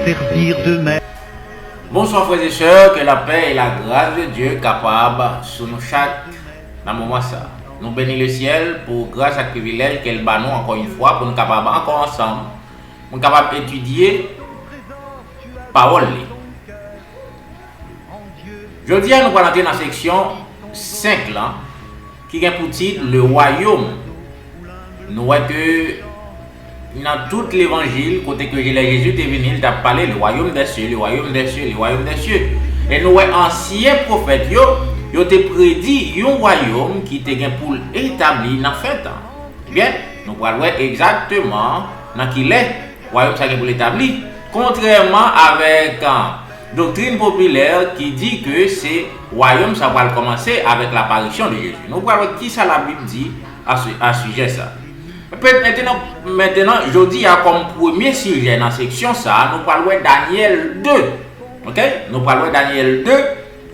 servir de maître. Bonsoir frères et sœurs, que la paix et la grâce de Dieu capable sur nous chaque dans le moment ça. Nous bénissons le ciel pour grâce à privilège qu'elle bat nous encore une fois pour nous capables encore ensemble, pour nous capables d'étudier parole. Aujourd'hui, nous allons entrer dans la section 5 là, qui est pour titre le royaume. Nous voyons que dans tout l'évangile, côté que Jésus est venu, il a parlé le royaume des cieux, le royaume des cieux, le royaume des cieux. Et nous voyons anciens prophètes, ils ont prédit un royaume qui était pour établir dans la fin temps. Bien, nous allons voir exactement dans qui est le royaume pour l'établir. Contrairement avec doctrine populaire qui dit que c'est royaume, ça va commencer avec l'apparition de Jésus. Nous allons voir qui ça la Bible dit à ce sujet ça. Maintenant, je dis comme premier sujet dans la section ça, nous parlons de Daniel 2. Ok? Nous parlons de Daniel 2.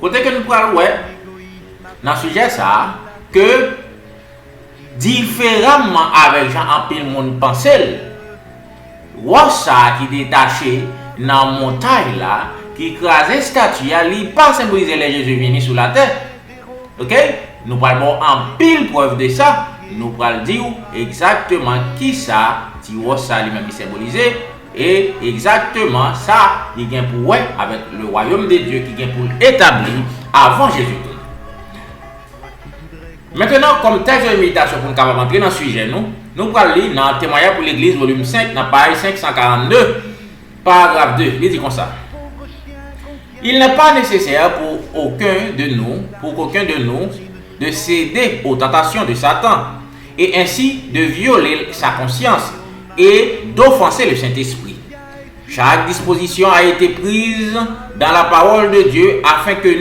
Côté que nous parlons dans ce sujet ça, que différemment avec Jean en pile monde pensait, roi ça qui détaché dans la montagne là, qui écrasait statue, il pas symboliser les Jésus venu sur la terre. Ok? Nous parlons en pile preuve de ça. Nous allons dire exactement qui ça, si ça lui-même symbolisé, et exactement ça, il vient pour avec le royaume de Dieu qui vient pour établir avant Jésus-Christ. Maintenant, comme texte de méditation pour nous capable entrer dans le sujet, nous allons lire dans Témoignage pour l'Église, volume 5, dans page 542, paragraphe 2. Il dit comme ça. Il n'est pas nécessaire pour aucun de nous, de céder aux tentations de Satan et ainsi de violer sa conscience et d'offenser le Saint-Esprit. Chaque disposition a été prise dans la parole de Dieu afin que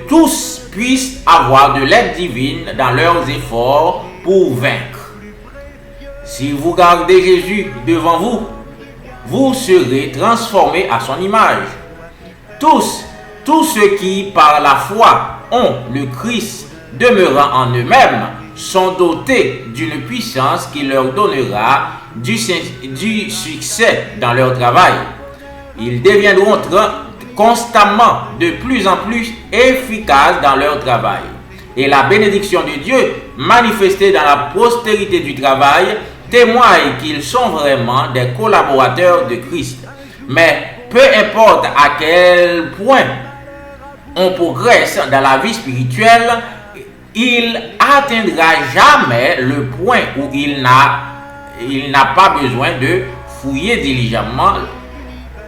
tous puissent avoir de l'aide divine dans leurs efforts pour vaincre. Si vous gardez Jésus devant vous, vous serez transformés à son image. Tous ceux qui, par la foi, ont le Christ demeurant en eux-mêmes, sont dotés d'une puissance qui leur donnera du succès dans leur travail. Ils deviendront constamment de plus en plus efficaces dans leur travail. Et la bénédiction de Dieu, manifestée dans la postérité du travail, témoigne qu'ils sont vraiment des collaborateurs de Christ. Mais peu importe à quel point on progresse dans la vie spirituelle, il atteindra jamais le point où il n'a pas besoin de fouiller diligemment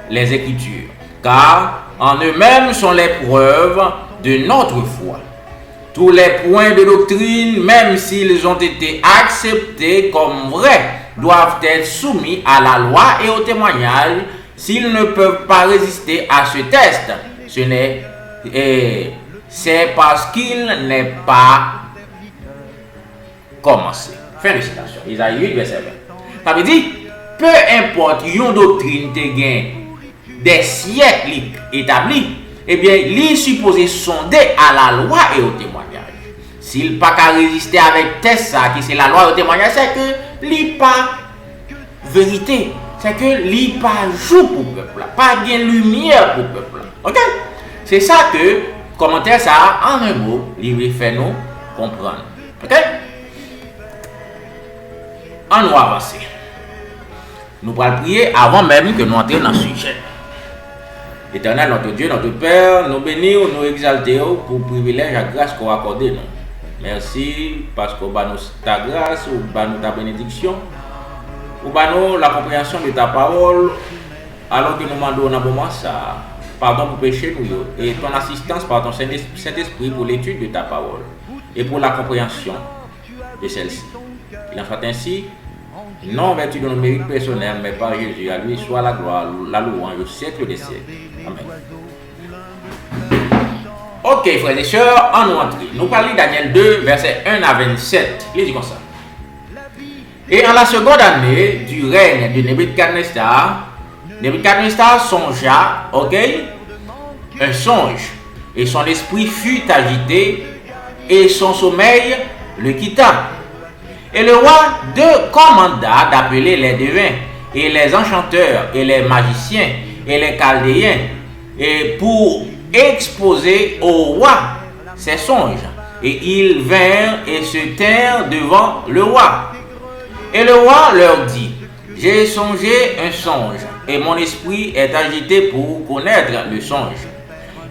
les Écritures, car en eux-mêmes sont les preuves de notre foi. Tous les points de doctrine, même s'ils ont été acceptés comme vrais, doivent être soumis à la loi et au témoignage. S'ils ne peuvent pas résister à ce test, c'est parce qu'il n'est pas commencé. Fin de citation. Isaïe 8, verset 20. Ça veut dire, peu importe une doctrine te gagne des siècles établis, eh bien, il est supposé sonder à la loi et au témoignage. S'il n'a pas qu'à résister avec test ça, qui c'est la loi et au témoignage, c'est que il n'est pas vérité. C'est que il n'est pas jour pour le peuple, pas de lumière pour le peuple. Ok? C'est ça que commentaire ça, en un mot, il fait nous comprendre. Ok? On nous avancer. Nous allons prier avant même que nous entrions dans le sujet. Éternel, notre Dieu, notre Père, nous bénissons, nous exaltons pour le privilège et la grâce qu'on a accordé nous. Merci parce qu'on va nous ta grâce, ou va nous ta bénédiction, ou va nous la compréhension de ta parole, alors que nous demandons dans moment ça. Pardon pour pécher nous et ton assistance par ton Saint-Esprit pour l'étude de ta parole et pour la compréhension de celle-ci. Il en soit ainsi, non en vertu de nos mérites personnels, mais par Jésus. À lui soit la gloire, la louange au siècle des siècles. Amen. Ok, frères et sœurs, en nous entrer. Nous parlons de Daniel 2, versets 1 à 27. Il dit comme ça. Et en la seconde année du règne de Nebuchadnezzar songea, ok, un songe, et son esprit fut agité, et son sommeil le quitta. Et le roi commanda d'appeler les devins et les enchanteurs et les magiciens et les chaldéens et pour exposer au roi ses songes. Et ils vinrent et se tinrent devant le roi. Et le roi leur dit, j'ai songé un songe, et mon esprit est agité pour connaître le songe.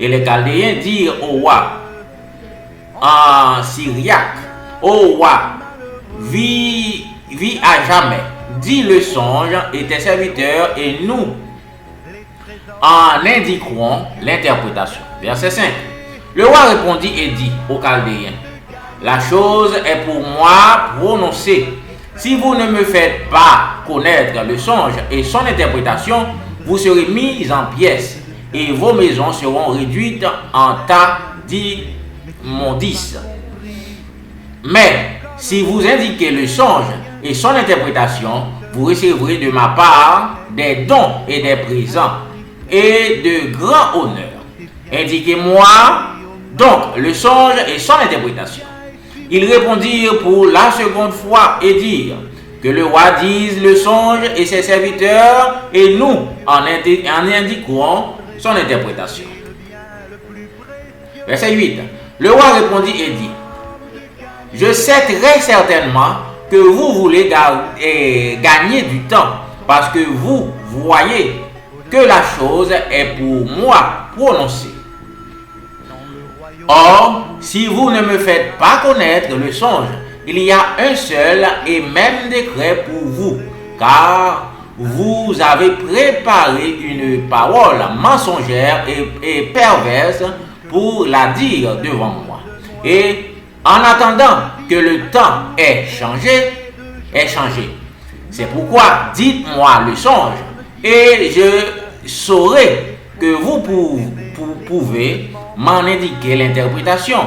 Et les Chaldéens dirent au roi en syriaque, ô roi, vis à jamais, dis le songe et tes serviteurs, et nous en indiquerons l'interprétation. Verset 5. Le roi répondit et dit aux Chaldéens, la chose est pour moi prononcée. Si vous ne me faites pas connaître le songe et son interprétation, vous serez mis en pièces et vos maisons seront réduites en tas d'immondices. Mais si vous indiquez le songe et son interprétation, vous recevrez de ma part des dons et des présents et de grands honneurs. Indiquez-moi donc le songe et son interprétation. Ils répondirent pour la seconde fois et dirent que le roi dise le songe et ses serviteurs, et nous en indiquerons son interprétation. Verset 8. Le roi répondit et dit, je sais très certainement que vous voulez gagner du temps, parce que vous voyez que la chose est pour moi prononcée. Or, si vous ne me faites pas connaître le songe, il y a un seul et même décret pour vous, car vous avez préparé une parole mensongère et perverse pour la dire devant moi. Et en attendant que le temps ait changé. C'est pourquoi dites-moi le songe, et je saurai que vous pouvez m'en indiquer l'interprétation.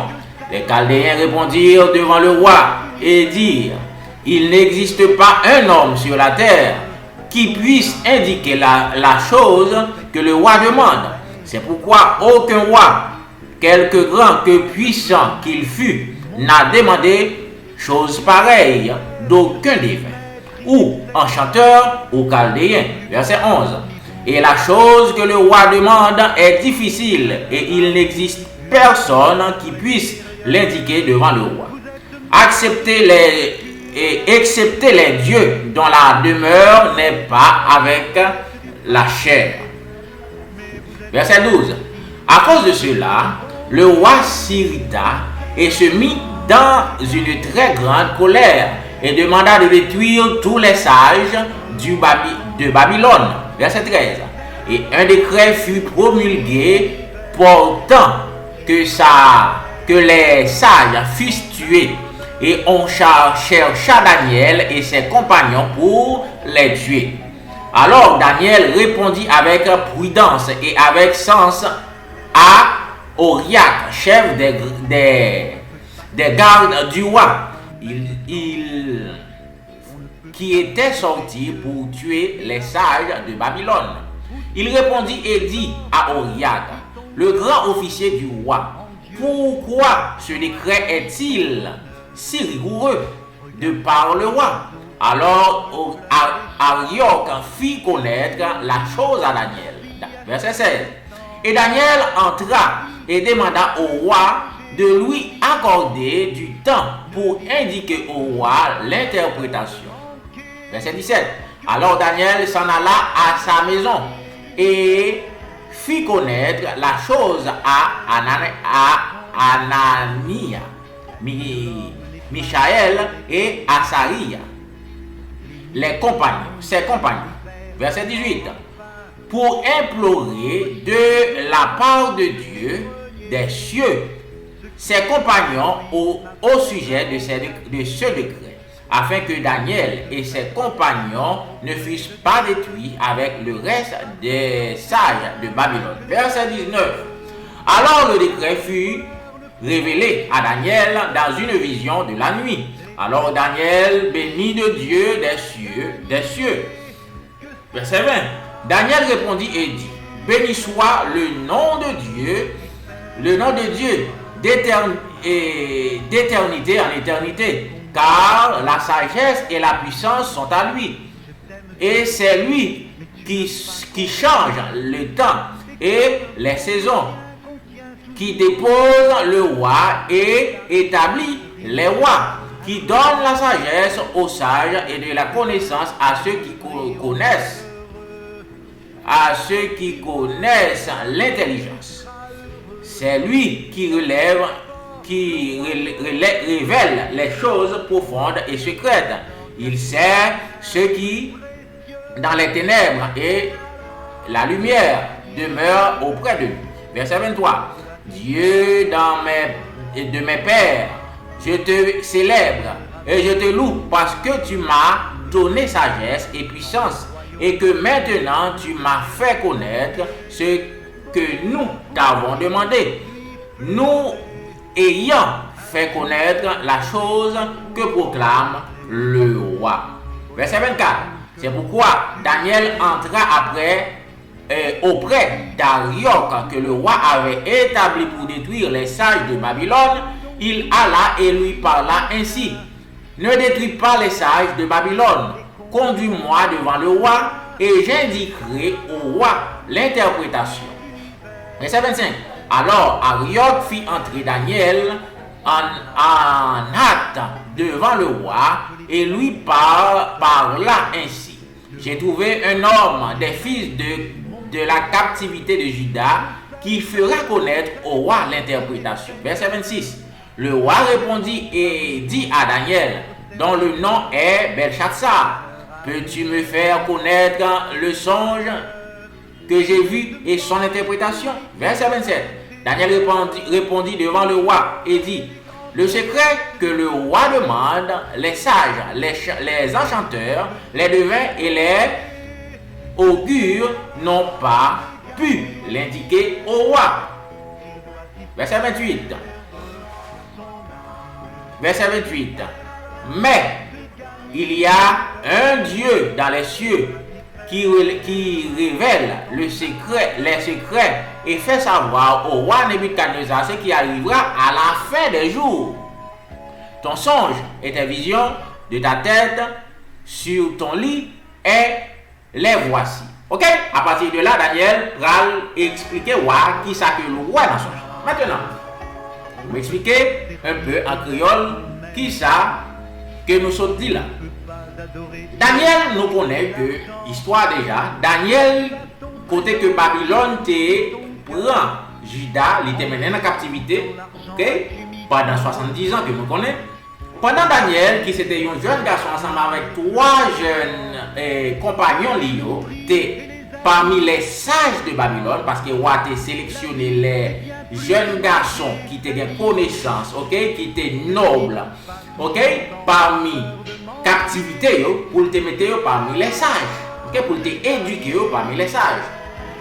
Les Chaldéens répondirent devant le roi et dirent, il n'existe pas un homme sur la terre qui puisse indiquer la chose que le roi demande. C'est pourquoi aucun roi, quelque grand que puissant qu'il fût, n'a demandé chose pareille d'aucun divin, ou enchanteur ou chaldéen. Verset 11. Et la chose que le roi demande est difficile, et il n'existe personne qui puisse l'indiquer devant le roi. Excepté les dieux dont la demeure n'est pas avec la chair. Verset 12. À cause de cela, le roi s'irrita et se mit dans une très grande colère et demanda de détruire tous les sages de Babylone. Verset 13. Et un décret fut promulgué portant que les sages fussent tués. Et on chercha Daniel et ses compagnons pour les tuer. Alors Daniel répondit avec prudence et avec sens à Oriac, chef des gardes du roi, qui était sorti pour tuer les sages de Babylone. Il répondit et dit à Oriac, le grand officier du roi, pourquoi ce décret est-il si rigoureux de par le roi? Alors Arioc fit connaître la chose à Daniel. Verset 16. Et Daniel entra et demanda au roi de lui accorder du temps pour indiquer au roi l'interprétation. Verset 17. Alors Daniel s'en alla à sa maison et fit connaître la chose à Anania, Michaël et Asaria, ses compagnons. Verset 18. Pour implorer de la part de Dieu des cieux ses compagnons au sujet de ce décret, afin que Daniel et ses compagnons ne fussent pas détruits avec le reste des sages de Babylone. Verset 19. Alors le décret fut révélé à Daniel dans une vision de la nuit. Alors Daniel bénit de Dieu des cieux. Verset 20. Daniel répondit et dit, béni soit le nom de Dieu d'éternité en éternité, car la sagesse et la puissance sont à lui. et c'est lui qui change le temps et les saisons, qui dépose le roi et établit les rois, qui donne la sagesse aux sages et de la connaissance à ceux qui connaissent, l'intelligence. C'est lui qui révèle les choses profondes et secrètes. Il sait ce qui dans les ténèbres et la lumière demeure auprès de lui. Verset 23. Dieu de mes pères, je te célèbre et je te loue parce que tu m'as donné sagesse et puissance et que maintenant tu m'as fait connaître ce que nous t'avons demandé. Nous ayant fait connaître la chose que proclame le roi. Verset 24. C'est pourquoi Daniel entra auprès d'Arioc que le roi avait établi pour détruire les sages de Babylone. Il alla et lui parla ainsi. Ne détruis pas les sages de Babylone. Conduis-moi devant le roi et j'indiquerai au roi l'interprétation. Verset 25. Alors Arioc fit entrer Daniel en hâte devant le roi et lui parla ainsi. J'ai trouvé un homme des fils de la captivité de Juda qui fera connaître au roi l'interprétation. Verset 26. Le roi répondit et dit à Daniel, dont le nom est Belshazzar, peux-tu me faire connaître le songe que j'ai vu et son interprétation? Verset 27. Daniel répondit devant le roi et dit, le secret que le roi demande, les sages, les enchanteurs, les devins et les augures n'ont pas pu l'indiquer au roi. Verset 28. Verset 28. Mais il y a un Dieu dans les cieux qui révèle les secrets et fait savoir au roi Nebuchadnezzar ce qui arrivera à la fin des jours. Ton songe et tes visions de ta tête sur ton lit et les voici. Ok? À partir de là, Daniel va expliquer qui ça que le roi dans son songe. Maintenant, vous m'expliquez un peu en créole qui ça que nous sommes dit là. Daniel nous connaît que histoire déjà. Daniel côté que Babylone te prend Juda, il était mené en captivité, ok? Pendant 70 ans que nous connaissons. Pendant Daniel, qui c'était un jeune garçon ensemble avec 3 jeunes compagnons liés, parmi les sages de Babylone, parce que roi a sélectionné les jeunes garçons qui étaient des connaissances, ok, qui étaient nobles, ok, parmi captivité pour te mettre parmi les sages, ok, pour te éduquer parmi les sages.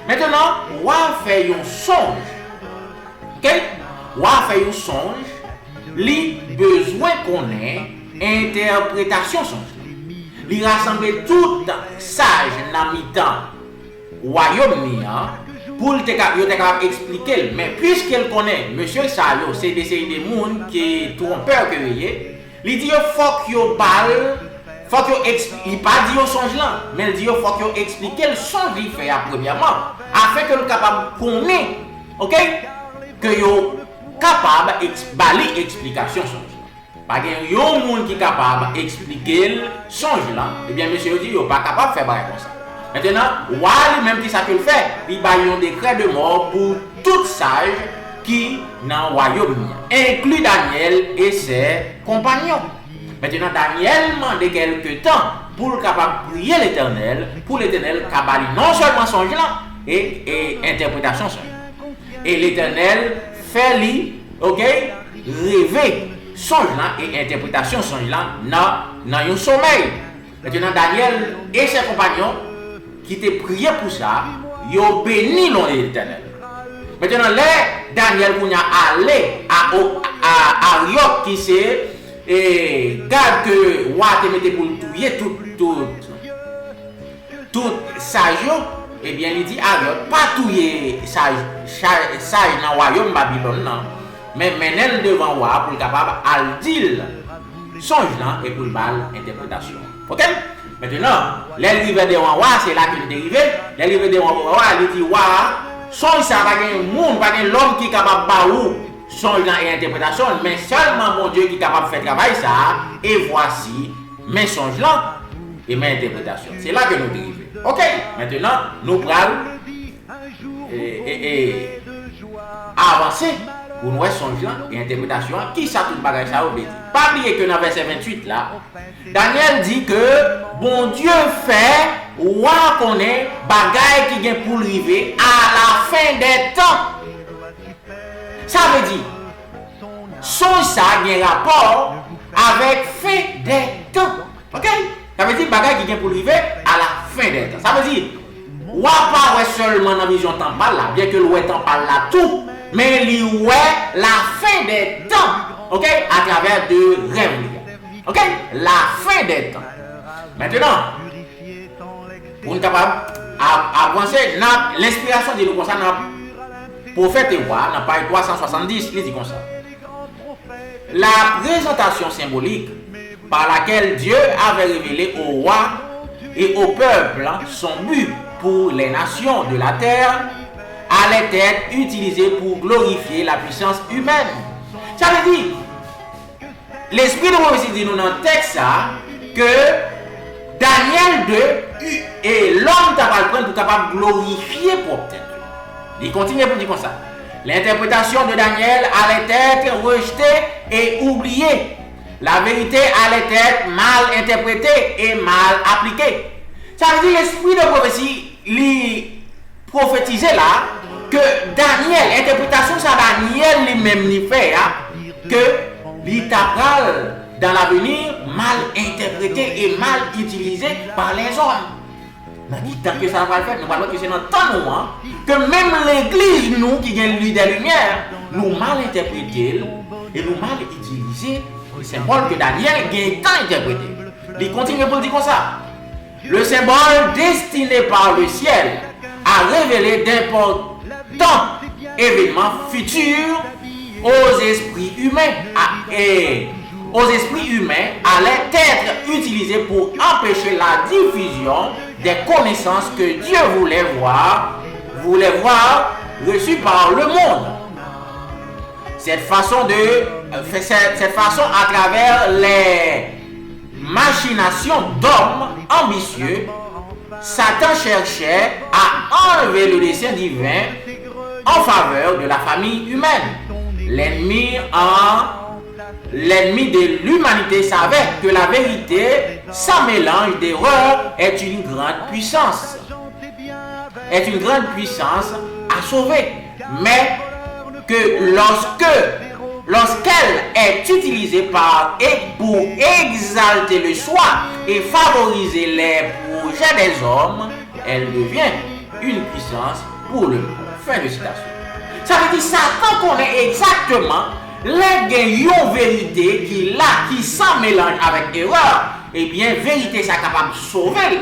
Maintenant, roi fait un songe, ok, roi fait un songe, li besoin qu'on ait interprétation songe. Li rassemble tout sage dans mi-temps royaume pour te capable expliquer, mais puisqu'il connaît monsieur Sayo, c'est des gens qui trompeur que il dit faut que faut que il pas dit au songe là, mais il dit faut que expliquer le songe il fait premièrement afin que le capable connaître, OK, que yo capable bali explication songe. Pas qu'il y a un monde qui est capable d'expliquer le songe là, et bien monsieur dit yo pas capable de faire comme ça. Maintenant, roi lui-même qui ça peut le faire, il a un décret de mort pour tout sage qui dans le royaume, inclus Daniel et ses compagnons. Maintenant, Daniel demande quelques temps pour le capable prier l'Éternel, pour l'Éternel capable non seulement songe là et interprétation songe. Et l'Éternel fait lui, ok, rêver songe là et interprétation songe là dans un sommeil. Maintenant, Daniel et ses compagnons qui te prié pour ça, ils ont béni l'Éternel. Maintenant, là, Daniel a allé à Arioc qui c'est garde que roi te mette pour tuer tout sage, et bien il dit Arioc pas tuer sage dans le royaume Babylone non, mais mener devant roi pour capable à dire songe là et pour le bal interprétation. OK? Maintenant, l'arrivée de roi, c'est là qu'il est dérivé. L'arrivée de roi, il dit, songe ça, pas un monde, pas l'homme qui est capable de baou, songe et interprétation, mais seulement mon Dieu qui est capable de faire travail ça. Et voici mes songes là et mes interprétations. C'est là que nous dérivons. Ok, maintenant, nous prenons avancer pour nous songe là et interprétation. Qui ça tout bagage ça veut dire? Pas oublier que dans le verset 28 là, Daniel dit que bon Dieu fait ou qu'on est bagaille qui vient pour arriver à la fin des temps. Ça veut dire songe ça a un rapport avec fin des temps. Ok? Ça veut dire bagaille qui vient pour arriver à la fin des temps. Ça veut dire ou pas seulement dans la vision temporelle là, bien que le temporel là tout, mais il la fin des temps. Ok? À travers de rêves. Ok? La fin des temps. Maintenant, pour nous capable avancer, l'inspiration de nous comme ça, prophète et roi, dans page 370, il dit comme ça. La présentation symbolique par laquelle Dieu avait révélé au roi et au peuple son but pour les nations de la terre allait être utilisée pour glorifier la puissance humaine. Ça veut dire, l'esprit de prophétie dit nous dans le texte ça, que Daniel 2 et l'homme t'a pas le prendre pour capable glorifier pour Dieu. Il continue pour dire comme ça. L'interprétation de Daniel allait être rejetée et oubliée. La vérité allait être mal interprétée et mal appliquée. Ça veut dire l'esprit de prophétie, il prophétisait là que Daniel, interprétation ça Daniel lui-même lui fait que l'itapral dans l'avenir mal interprété et mal utilisé par les hommes. Tant que ça va le faire, nous allons que c'est dans le temps que même l'église, nous qui gagnons lui des lumières, nous mal interprété et nous mal utilisé le symbole que Daniel gagne tant interprété. Il continue pour dire comme ça. Le symbole destiné par le ciel à révéler d'importants événements futurs aux esprits humains et aux esprits humains allait être utilisé pour empêcher la diffusion des connaissances que Dieu voulait voir reçues par le monde. Cette façon à travers les machinations d'hommes ambitieux, Satan cherchait à enlever le dessein divin en faveur de la famille humaine. L'ennemi de l'humanité savait que la vérité, sans mélange d'erreurs, est une grande puissance. Est une grande puissance à sauver. Mais que lorsqu'elle est utilisée pour exalter le soi et favoriser les projets des hommes, elle devient une puissance pour le monde. Fin de citation. Ça veut dire Satan connaît exactement les gagnants vérité qui sans mélange avec erreur, eh bien vérité ça capable de sauver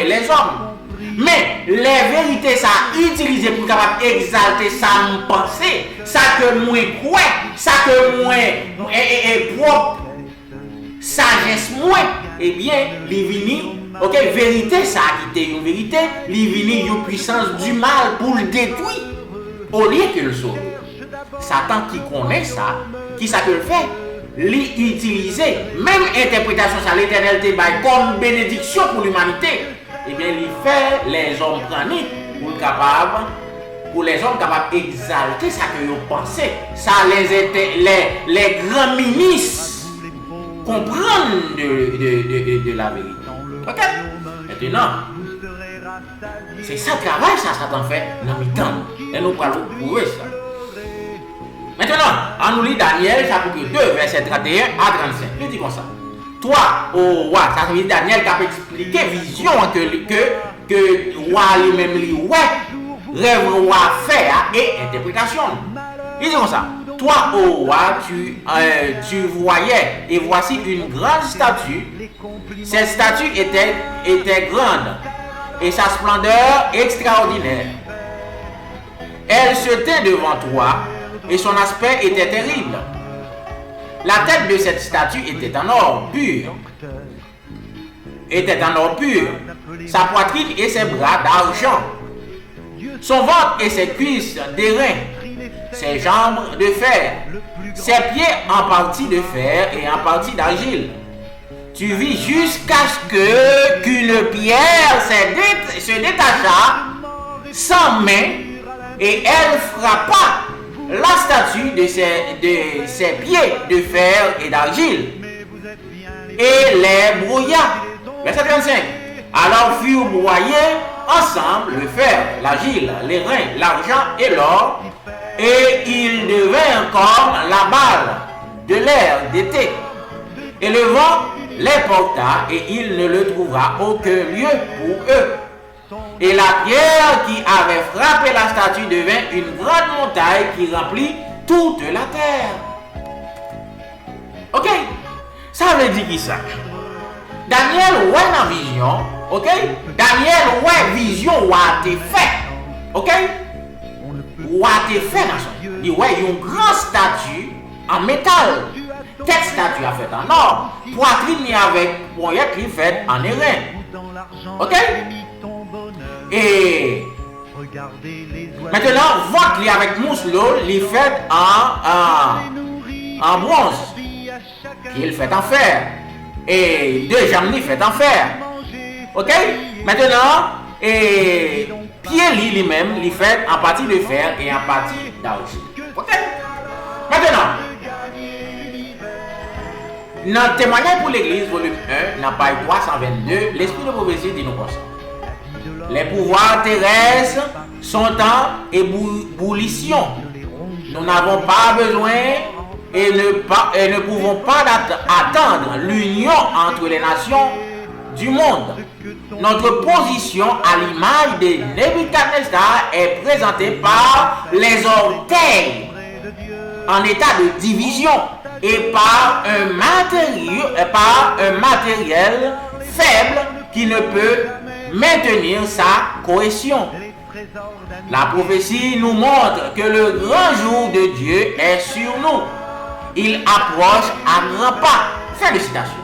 les hommes. Mais les vérités ça utilisé pour capable exalter ça penser, ça que moi crois, ça que moi est propre sagesse moi, eh bien les vini, OK, vérité ça qui était une vérité, les vini une puissance du mal pour le détruire au lieu que le sauver. Satan qui connaît ça, qui ça que le fait, l'utiliser, même interprétation ça l'Éternel te bail comme bénédiction pour l'humanité, et bien il fait les hommes prendre pour les hommes capables d'exalter ça que vous pensez, ça les grands ministres comprennent de la vérité. OK? Maintenant, c'est ça le travail ça Satan fait dans le temps, et nous parlons pour ça. Maintenant, on nous lit Daniel chapitre 2, verset 31 à 35. Il dit comme ça. Toi, au roi, ça veut dire Daniel qui a expliqué vision que roi lui-même lui rêve roi fait et interprétation. Il dit comme ça. Toi, au roi, tu voyais et voici une grande statue. Cette statue était grande et sa splendeur extraordinaire. Elle se tint devant toi. Et son aspect était terrible. La tête de cette statue était en or pur. était en or pur, sa poitrine et ses bras d'argent, son ventre et ses cuisses d'airain, ses jambes de fer, ses pieds en partie de fer et en partie d'argile. Tu vis jusqu'à ce qu'une pierre se détacha sans main et elle frappa la statue de ses pieds de fer et d'argile et les brouilla. Verset 35. Alors furent broyés ensemble le fer, l'argile, les reins, l'argent et l'or, et ils devinrent comme la balle de l'air d'été. Et le vent les porta, et il ne le trouva aucun lieu pour eux. Et la pierre qui avait frappé la statue devint une grande montagne qui remplit toute la terre. Ok? Ça veut dire qui ça? Daniel ouais dans vision, ok? Daniel ouais vision ou a été fait, ok? Ou a été fait dans son. Il ouais une grande statue en métal. Cette statue a fait en or, poitrine avec poignette qui fait en airain. Ok? Et maintenant, ventre avec mousselot, il fait en bronze. Puis il fait en fer. Et deux jambes il fait en fer. Ok? Maintenant, et pied lui-même, il fait en partie de fer et en partie d'argile. Ok? Maintenant, dans Témoignage pour l'Église, volume 1, dans page 322, l'Esprit de prophétie dit nous comme ça. Les pouvoirs terrestres sont en ébullition. Nous n'avons pas besoin et ne pouvons pas attendre l'union entre les nations du monde. Notre position à l'image de Nebuchadnezzar est présentée par les orteils en état de division et par un matériel faible qui ne peut maintenir sa cohésion. La prophétie nous montre que le grand jour de Dieu est sur nous. Il approche à grands pas. Fin de citation.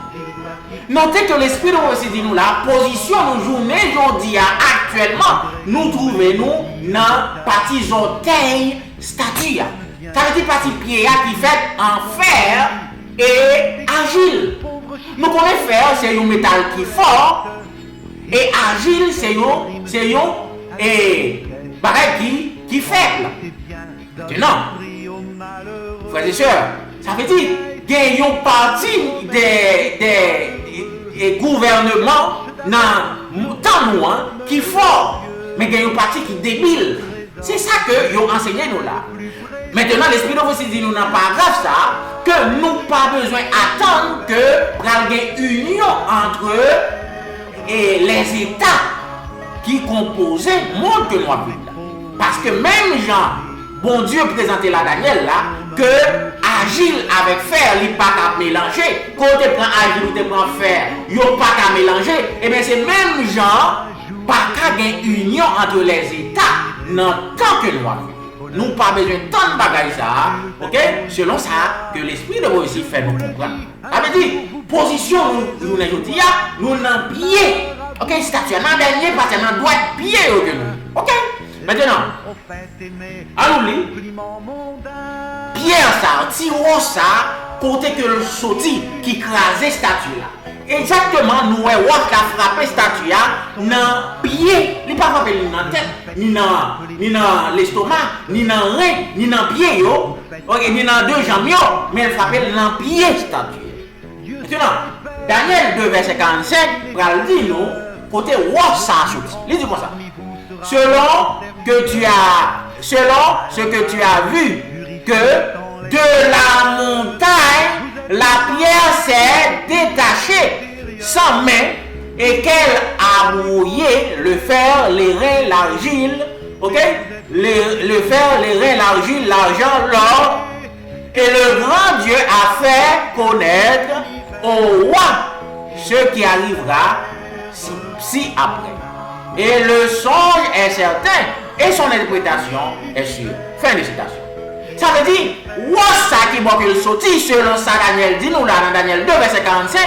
Notez que l'Esprit de prophétie dit nous la position nous journée aujourd'hui actuellement nous trouvons dans partie orteil statue. Ça veut dire partie pied qui fait en fer et argile. Nous connaissons fer, c'est un métal qui est fort. Et argile, c'est un bagage qui est faible. Maintenant, frères et sœurs, ça veut dire qu'il y a une partie des gouvernements dans tant nous qui est fort, mais il y a une partie qui est débile. C'est ça que ils ont enseigné nous là. Maintenant, l'Esprit de prophétie dit nous n'a pas grave ça, que nous pas besoin d'attendre que il y ait une union entre et les États qui composaient le monde que nous avons. Parce que même Jean, bon Dieu présentait la Daniel là, que agile avec fer, il n'est pas qu'à mélanger. Quand tu prends agile ou tu prends fer, il n'y a pas qu'à mélanger. Et bien c'est même Jean, pas qu'à une union entre les États dans tant que nous avons. Nous pas besoin de tant de bagages ça, ok? Selon ça que l'Esprit de prophétie fait nous comprendre. Ça veut dire, position nous n'en pied. Ok, statue dans dernier parce que nous doit être pied que nous. Ok? Maintenant, allons lire. Pierre ça, tiro ça, côté que le sauti qui crasait statue là. Exactement, nous avons frappé statue dans pied. Il n'est pas frappé ni dans la tête, ni dans l'estomac, ni dans le rein, ni dans le pied, ni dans deux jambes, mais il frappé dans le pied statue. Maintenant, Daniel 2, verset 45, va dire nous, côté roi ça sauti. Il dit comme ça. Selon ce que tu as vu, que de la montagne, la pierre s'est détachée sans main et qu'elle a brouillé le fer, les reins, l'argile, ok? Le fer, les reins, l'argile, l'argent, l'or. Et le grand Dieu a fait connaître au roi ce qui arrivera si après. Et le songe est certain et son interprétation est sûre. Fin de citation. Ça veut dire, ça qui va que le sorti, selon ça Daniel dit nous là dans Daniel 2, verset 45,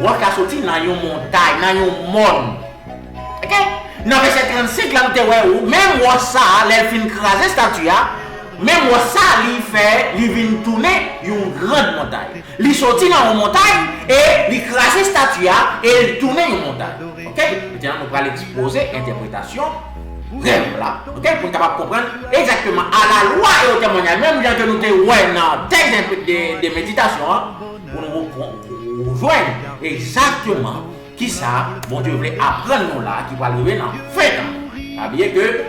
roche a sorti dans une montagne, dans une monde. OK? Dans verset 35 là nous te même roche ça, elle fin craser statue même roche ça il vient tourner une grande montagne. Il sorti dans une montagne et il craser statue et il tourne une montagne. OK? Maintenant nous allons exposer interprétation rêve là, OK, pour capable comprendre exactement à la loi et au témoignage, même bien que nous te ouais dans le texte de méditation, pour nous rejoindre exactement qui ça, bon Dieu voulait apprendre nous là, qui va arriver dans le fait. Ça veut dire que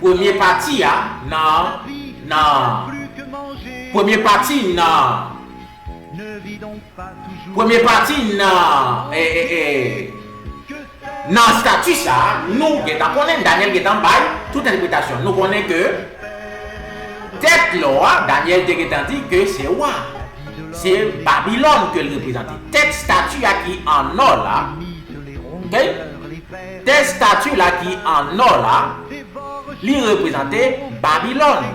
première partie dans le statut ça, nous connaissons Daniel qui est en bail, toute interprétation. Nous connaissons que tête là, Daniel dit que c'est roi. C'est Babylone que le représente. Tête statue qui en or là. OK? Tête statue là qui en or là, il représentait Babylone.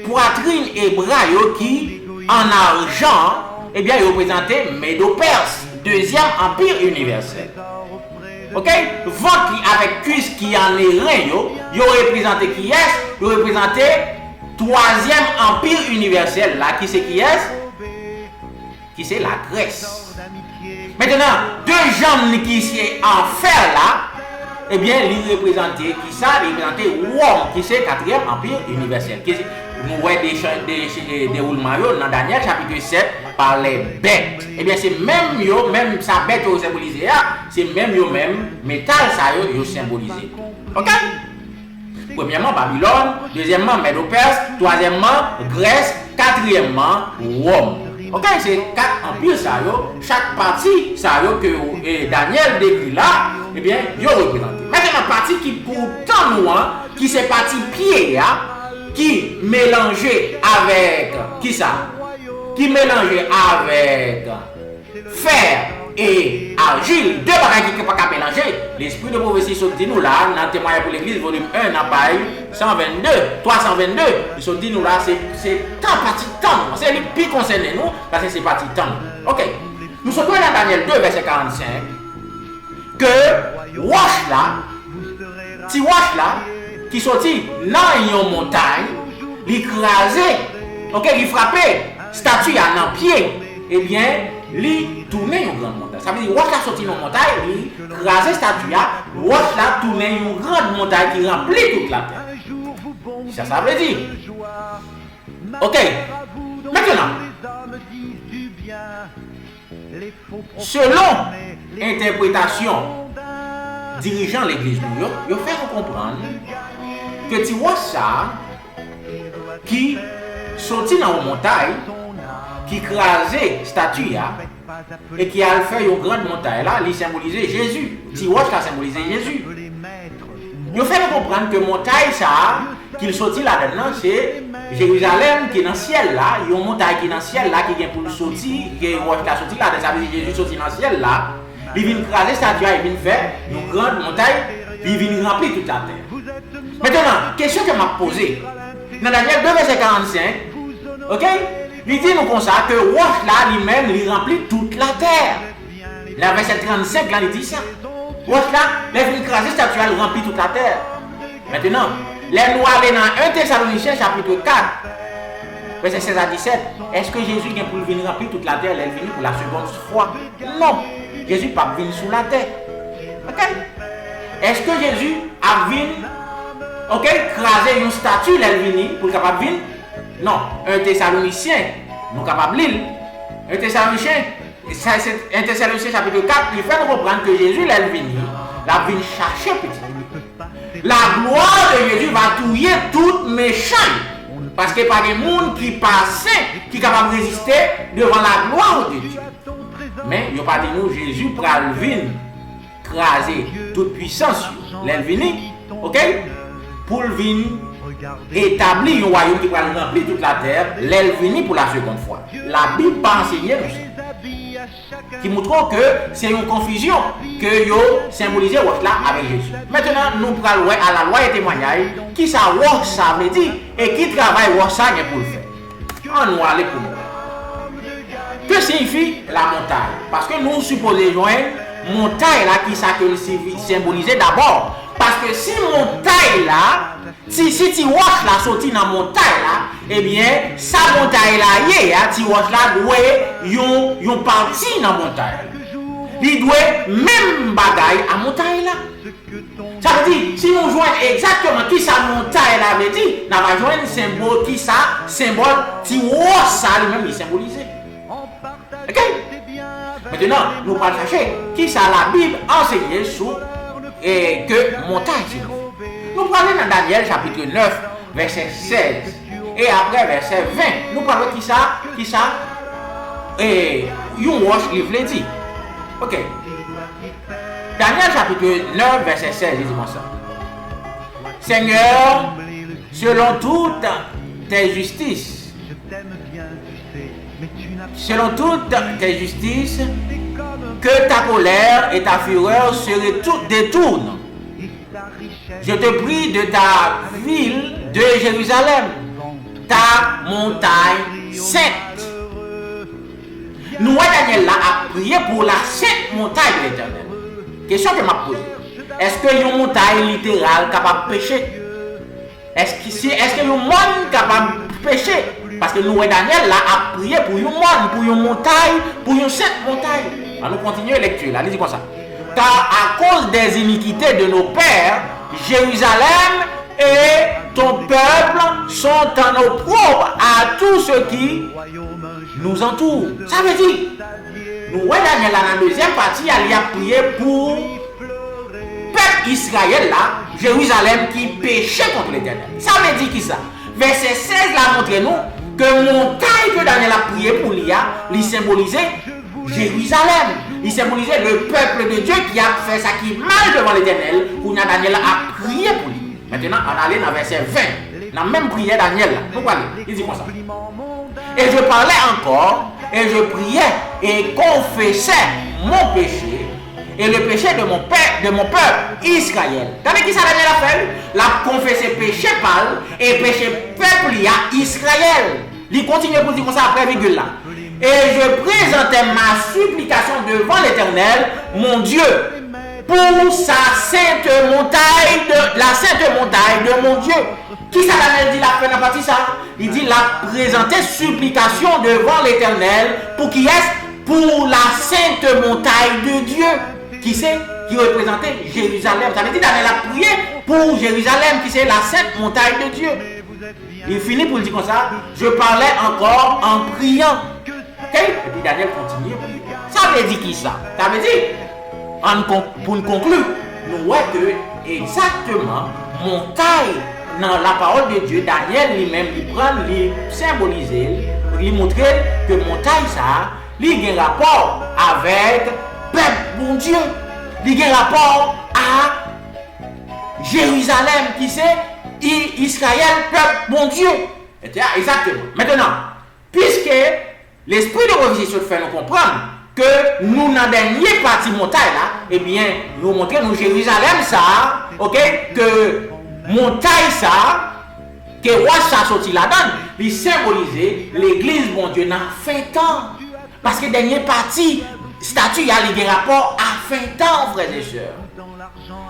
Poitrine hébraïque qui en argent, eh bien il représentait Médo-Perse, deuxième empire universel. OK? Ventre avec cuisse qui en est rien, il représentait qui est? Il représentait troisième empire universel là, qui c'est qui est? Qui c'est la Grèce. Maintenant, deux jambes qui sont en fer là, eh bien, il représentait qui ça? Il représentait Rome, qui c'est quatrième empire universel. Nous voyons des déroulements dans Daniel chapitre 7 par les bêtes. Eh bien, c'est même sa bête qui symbolisé, c'est même métal ça yo symbolisé. OK? Premièrement, Babylone, deuxièmement, Médo-Perse, troisièmement, Grèce, quatrièmement, Rome. OK, c'est quatre empires ça yo, chaque partie ça yo que Daniel décrit là, eh bien, yo représenté. Maintenant, la partie qui pourtant nous qui c'est partie pied qui mélangeait avec qui ça? Qui mélangeait avec fer et argile, deux bagages qui ne peuvent pas mélanger. L'esprit de prophétie sorti nous là, dans le témoignage pour l'église, volume 1, dans page 122, 322, il sorti nous là, c'est tant partie temps. C'est le plus concerné nous, parce que c'est partie temps. OK. Nous sommes dans Daniel 2, verset 45, que roche là, si roche là, qui sortit dans une montagne, l'écraser, OK, il frappait, statue à un pied, eh bien, il tournait une grande montagne. Ça veut dire, roche là sorti dans une montagne, il écrasait statue à, roche là tournait une grande montagne qui remplit toute la terre. Ça veut dire. OK. Maintenant, selon interprétation dirigeant l'église, il fait comprendre que tu vois ça qui sortit dans une montagne, qui crasait statue et qui a fait une grande montagne là, il symbolisait Jésus. Tu vois ça symbolisait Jésus. Il fait comprendre que montagne ça, qu'il sortit là-dedans, c'est Jérusalem qui est dans le ciel là, il y a une montagne qui est dans le ciel là, qui vient pour sortir, qui est sorti là, ça veut dire Jésus sorti dans le ciel là, il vient craser statue, il vient faire une grande montagne, il vient remplir toute la terre. Maintenant, question que m'a posée, dans Daniel 2, verset 45, ok, il dit nous comme ça que roche là lui-même, il remplit toute la terre. Dans verset 35, là, il dit ça. Roche là, il vient craser statue, il remplit toute la terre. Maintenant, les noirs aller dans 1 Thessaloniciens chapitre 4, verset 16 à 17, est-ce que Jésus vient pour venir remplir toute la terre, il est venu pour la seconde fois? Non, Jésus n'est pas venu sous la terre. Ok? Est-ce que Jésus a venu, ok, craser une statue, il est venu pour capable venir? Non, 1 Thessaloniciens, nous capables de lire. 1 Thessaloniciens chapitre 4, il fait nous comprendre que Jésus est venu, il a venu chercher petit. La gloire de Jésus va tuer tout méchant. Parce que pas des gens qui passent, qui sont capables de résister devant la gloire de Dieu. Mais il n'y a pas dit nous, Jésus pour venir craser toute puissance. Il est venu, ok? Pour venir établir un royaume qui va remplir toute la terre. Il est venu pour la seconde fois. La Bible va enseigner nous ça. Qui montre que c'est une confusion que yo symbolisé là avec Jésus. Maintenant, nous prenons à la loi et témoignage qui ça work ça veut dire et qui travaille work ça pour le faire. On nous aller pour nous. Que signifie la montagne? Parce que nous supposons joindre montagne là qui ça que symboliser d'abord. Parce que si montagne là, si tu watch la sortie dans montagne là, eh bien, sa montagne là, tu watch là doit yon parti dans montagne. Il doit même bagaille à montagne là. Ça veut dire, si nous jouons exactement qui ça montagne là veut dire, nous allons jouer un symbole qui ça, symbole, tu vois ça lui-même il symbolise. Ok? Maintenant, nous allons chercher qui ça la Bible enseigne sur que montagne signifie. Nous parlons dans Daniel chapitre 9, verset 16. Et après verset 20, nous parlons qui ça, et you watch livre dit. Ok. Daniel chapitre 9, verset 16, dis-moi ça. Seigneur, selon toutes tes justices, que ta colère et ta fureur se détournent. Je te prie de ta ville de Jérusalem, ta montagne sainte. Nous, Daniel, là, a prié pour la sainte montagne de l'Éternel. Question que m'a posée. Est-ce que une montagne littérale capable de pécher? Est-ce que une monde capable de pécher? Parce que nous, Daniel, là, a prié pour une monde, pour une montagne, pour une sainte montagne. Alors, nous continuons la lecture, là, allez-y comme ça. Car à cause des iniquités de nos pères, Jérusalem et ton peuple sont en opprobre à tous ceux qui nous entourent. Ça veut dire, nous, Daniel, là, dans la deuxième partie, il a prié pour peuple Israël, là, Jérusalem, qui péchait contre l'Éternel. Ça veut dire qui ça? Verset 16, là, montre-nous que montagne que Daniel a prié pour lui symbolisait Jérusalem. Il symbolisait le peuple de Dieu qui a fait ça qui est mal devant l'Éternel. Pour Daniel a prié pour lui. Maintenant, on allait dans verset 20. Dans la même prière Daniel, là. Nous parlons. Il dit comme ça. Et je parlais encore, et je priais, et confessais mon péché, et le péché de mon peuple Israël. T'as vu qui ça Daniel a fait? La confessé péché pâle, et péché peuple Israël. Il continue pour dire comme ça après virgule là. Et je présentais ma supplication devant l'Éternel, mon Dieu, pour sa sainte montagne, la sainte montagne de mon Dieu. Qui ça Daniel dit la fin de partie ça? Il dit la présenter supplication devant l'Éternel pour qui est? Pour la sainte montagne de Dieu. Qui c'est? Qui représentait Jérusalem. Ça veut dire Daniel a prié pour Jérusalem, qui c'est la sainte montagne de Dieu. Il finit pour dire comme ça, je parlais encore en priant. Okay? Et puis Daniel continue. Ça veut dire qui ça? Ça veut dire, pour nous conclure, nous voyons que exactement, montagne, dans la parole de Dieu, Daniel lui-même, il prend, il symbolise, il montre que montagne ça, il a un rapport avec peuple bon Dieu. Il a un rapport à Jérusalem, qui c'est Israël, peuple bon Dieu. Exactement. Maintenant, puisque l'esprit de révélation fait nous comprendre que nous, dans la dernière partie montagne là, eh bien, nous montrons nous Jérusalem ça, ok, que montagne ça, que roi ça sorti là-dedans, il symbolisait l'église bon Dieu dans fin temps. Parce que dernière partie, statue, il y a les rapports à fin temps, frères et sœurs.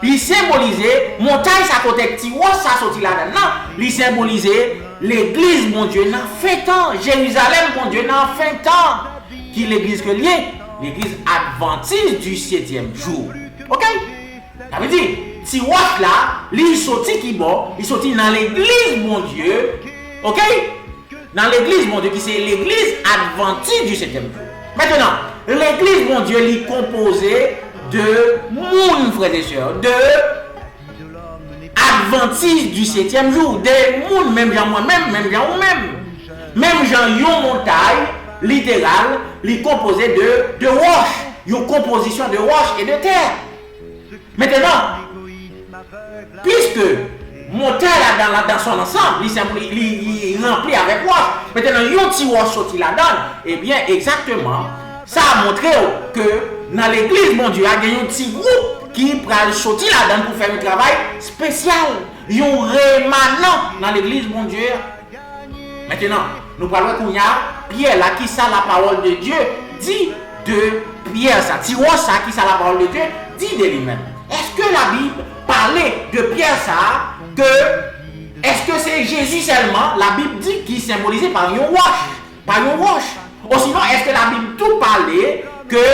Il symbolisait montagne ça côté petit roi ça sorti là-dedans. Il symbolisait l'église mon Dieu dans fin temps, Jérusalem mon Dieu dans fin temps. Qui l'église que lié? L'église adventiste du 7e jour. OK? Ça veut dire si watch là, il sorti qui bon, il sorti dans l'église mon Dieu. OK? Dans l'église mon Dieu qui c'est l'église adventiste du 7e jour. Maintenant, l'église mon Dieu est composée de moun frères et sœurs, de adventistes du 7e jour, de moun même gens moi-même, même gens vous-même. Même gens yon montagne littérale, li composé de roches, une composition de roches et de terre. Maintenant, puisque montagne dans son ensemble, il rempli avec roches. Maintenant, yon petit roche sorti là-dedans, eh bien exactement, ça a montré que dans l'église, mon Dieu, il y a un petit groupe qui prend sortir là-dedans pour faire un travail spécial. Il y a un rémanent dans l'église, mon Dieu. Maintenant, nous parlons qu'on y a Pierre là qui ça la parole de Dieu dit de Pierre ça. Tiroir ça qui ça la parole de Dieu dit de lui-même. Est-ce que la Bible parlait de Pierre ça que est-ce que c'est Jésus seulement la Bible dit qui est symbolisé par une roche, ou sinon est-ce que la Bible tout parlait que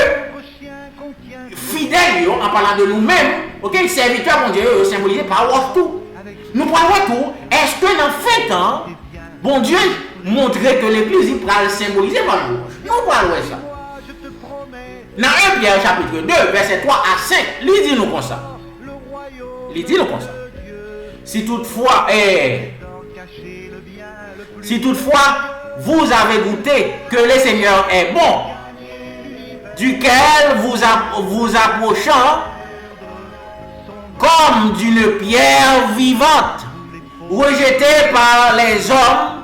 fidèles en parlant de nous-mêmes, ok, serviteurs mon Dieu symbolisé par roche tout. Nous parlons tout. Est-ce que dans fin temps, bon Dieu montrait que l'Église il pourra le symboliser par une roche? Nous parlons ça. Dans 1 Pierre chapitre 2, verset 3 à 5, il dit nous comme ça. Il dit nous comme ça. Si toutefois, vous avez goûté que le Seigneur est bon, duquel vous approchant comme d'une pierre vivante, rejetée par les hommes,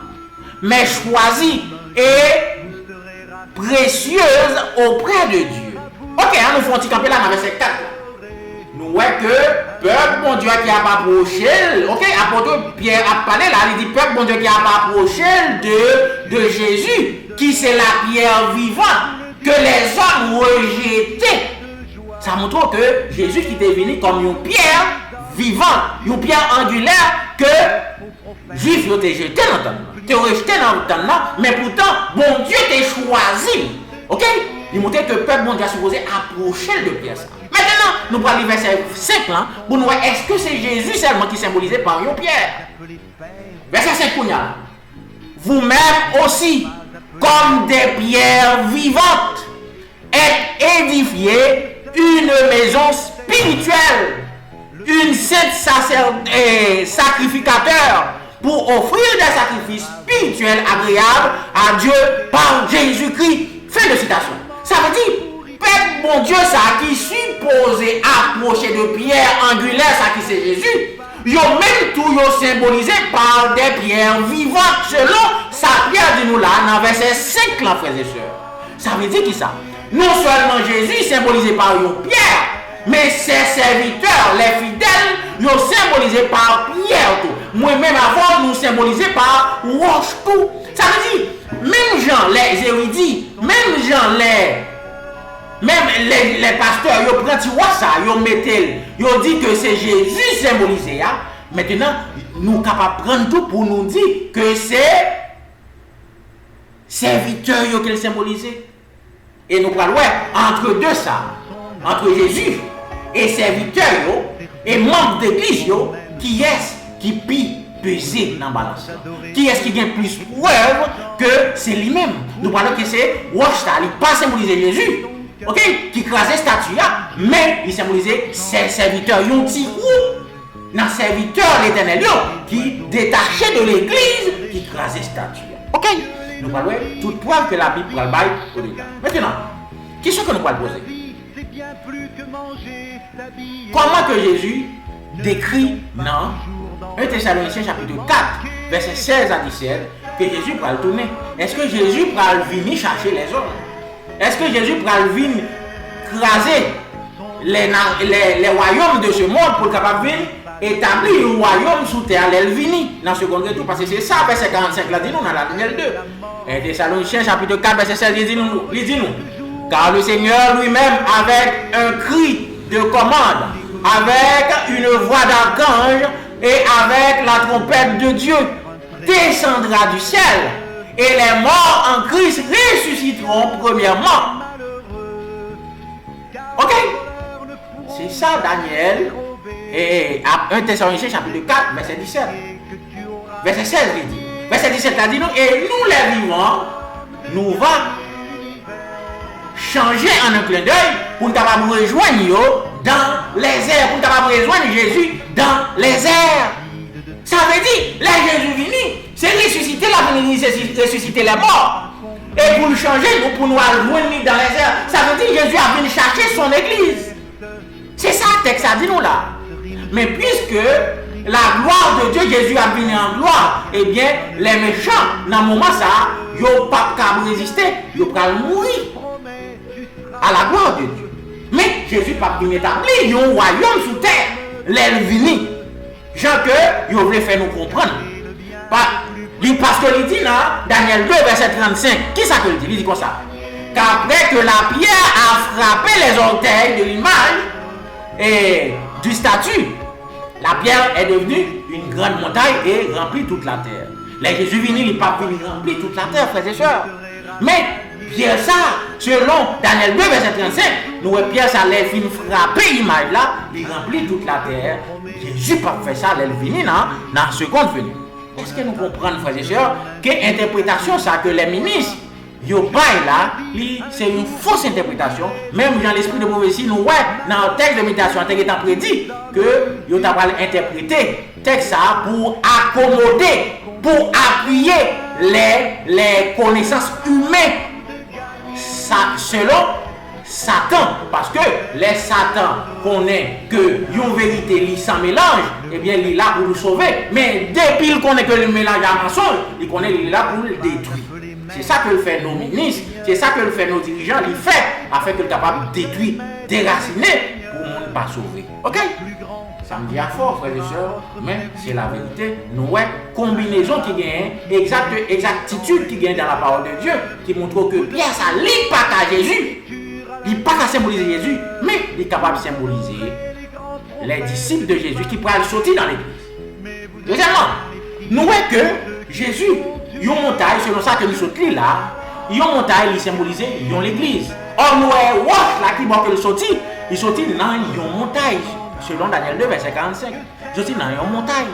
mais choisie et précieuse auprès de Dieu. Ok, nous faisons un petit campé là dans verset 4. Nous voyons que peuple bon Dieu qui a pas approché, ok, apôtre Pierre a parlé là, il dit peuple bon Dieu qui a pas approché de Jésus, qui c'est la pierre vivante que les hommes rejetaient. Ça montre que Jésus qui était venu comme une pierre vivante, une pierre angulaire que Juif ont jeté dans le temps. Tu es rejeté dans le temps, mais pourtant, bon Dieu t'a choisi. Ok? Il montre que le peuple bon Dieu a supposé approcher de pierre. Maintenant, nous prenons le verset 5 là, pour nous voir est-ce que c'est Jésus seulement qui est symbolisé par une pierre? Verset 5 vous-même aussi, comme des pierres vivantes, êtes édifiés une maison spirituelle, une sainte sacrificateur pour offrir des sacrifices spirituels agréables à Dieu par Jésus-Christ. Fin de citation. Ça veut dire, peuple bon Dieu, ça qui supposé approcher de pierres angulaires, ça qui c'est Jésus, yo même tout yo symbolisé par des pierres vivantes selon sa pierre de nous là, dans verset 5 là, frères et sœurs. Ça veut dire qui ça? Non seulement Jésus symbolisé par une pierre, mais ses serviteurs, les fidèles, nous symbolisés par pierre tout. Moi-même avant, nous symbolisés par roche tout. Ça veut dire, même gens, les érudits, même gens, les pasteurs, ils prennent ça, ils mettent, ils disent que c'est Jésus symbolisé. Hein? Maintenant, nous sommes capables de prendre tout pour nous dire que c'est serviteurs qui le symbolisé. Et nous parlons entre deux ça, entre Jésus et serviteurs et membres d'église, qui est qui peut peser dans la balance? Qui est-ce qui a plus preuve que c'est lui-même? Nous parlons que c'est Rochta, il n'a pas symbolisé Jésus, ok, qui crasait statue, mais il symbolisait ses serviteurs. Il y a un petit groupe dans serviteurs l'éternel qui détachait de l'église, qui crasait statue. Ok? Nous parlons tout preuve que la Bible va le bail au-delà. Maintenant, question que nous allons poser. Comment que Jésus décrit dans 1 Thessaloniciens chapitre 4, verset 16 à 17, que Jésus va le tourner? Est-ce que Jésus va venir chercher les hommes? Est-ce que Jésus va venir craser les royaumes de ce monde pour capable venir établir un royaume sous terre? Elle vient dans ce second retour, parce que c'est ça, verset 45 là, dit nous dans la Daniel 2. 1 Thessaloniciens chapitre 4, verset 16, il dit nous, car le Seigneur lui-même, avec un cri de commande, avec une voix d'archange et avec la trompette de Dieu, descendra du ciel, et les morts en Christ ressusciteront premièrement. Ok? C'est ça, Daniel, et 1 Thessaloniciens chapitre 4, verset 17. Verset 16, il dit. Verset 17, il dit nous, et nous les vivants, nous va changer en un clin d'œil pour nous rejoindre dans les airs, pour nous rejoindre Jésus dans les airs. Ça veut dire, là Jésus venu, c'est ressusciter la venue, c'est ressusciter les morts. Et pour nous changer, pour nous rejoindre dans les airs, ça veut dire Jésus a venu chercher son église. C'est ça le texte, ça dit nous là. Mais puisque la gloire de Dieu, Jésus a venu en gloire, eh bien, les méchants, dans le moment ça, ils n'ont pas qu'à résister, ils vont mourir à la gloire de Dieu. Mais Jésus n'a pas pu établir un royaume sous terre. L'Elvini. Jean que, ils voulaient faire nous comprendre. Ils Parce que il dit dans Daniel 2, verset 35, qui ça que il dit? Il dit comme ça. Qu'après que la pierre a frappé les orteils de l'image et du statut, la pierre est devenue une grande montagne et remplit toute la terre. Les Jésus venu, il n'est pas venu remplir toute la terre, frères et sœurs. Mais Pierre ça, selon Daniel 2, verset 35, nous Pierre ça l'a fini frapper l'image là, il remplit toute la terre. Jésus pas fait ça, il venu dans la seconde venue. Est-ce que nous comprenons, frères et sœurs, que l'interprétation ça que les ministres yo bail là, c'est une fausse interprétation. Même dans l'esprit de prophétie, nous ouais, dans le texte de méditation, il est prédit que yo t'a interpréter texte ça pour accommoder, pour appuyer les connaissances humaines. Ça, selon Satan, parce que les Satan connaît que une vérité li sans mélange, eh bien il est là pour nous sauver. Mais depuis qu'il connaît que le mélange est mensonge, il connaît il est là pour le détruire. C'est ça que fait nos ministres, c'est ça que fait nos dirigeants, il fait afin qu'ils soient capables de détruire, déraciner pour ne pas sauver. Ok? Ça me dit à fort, frères et sœurs, mais c'est la vérité. Nous, ouais, combinaison qui gagne, exactitude qui gagne dans la parole de Dieu, qui montre que Pierre, ça lit pas qu'à Jésus. Il n'est pas qu'à symboliser Jésus, mais il est capable de symboliser les disciples de Jésus qui pourraient sortir dans l'église. Deuxièmement, nous voyons que Jésus, il y a une montagne, selon ça que nous sortons là, il y a une montagne, il symbolise l'église. Or, nous voyons là qui voit que le sorti, il sortit dans une montagne. Selon Daniel 2, verset 45, je suis dans une montagne.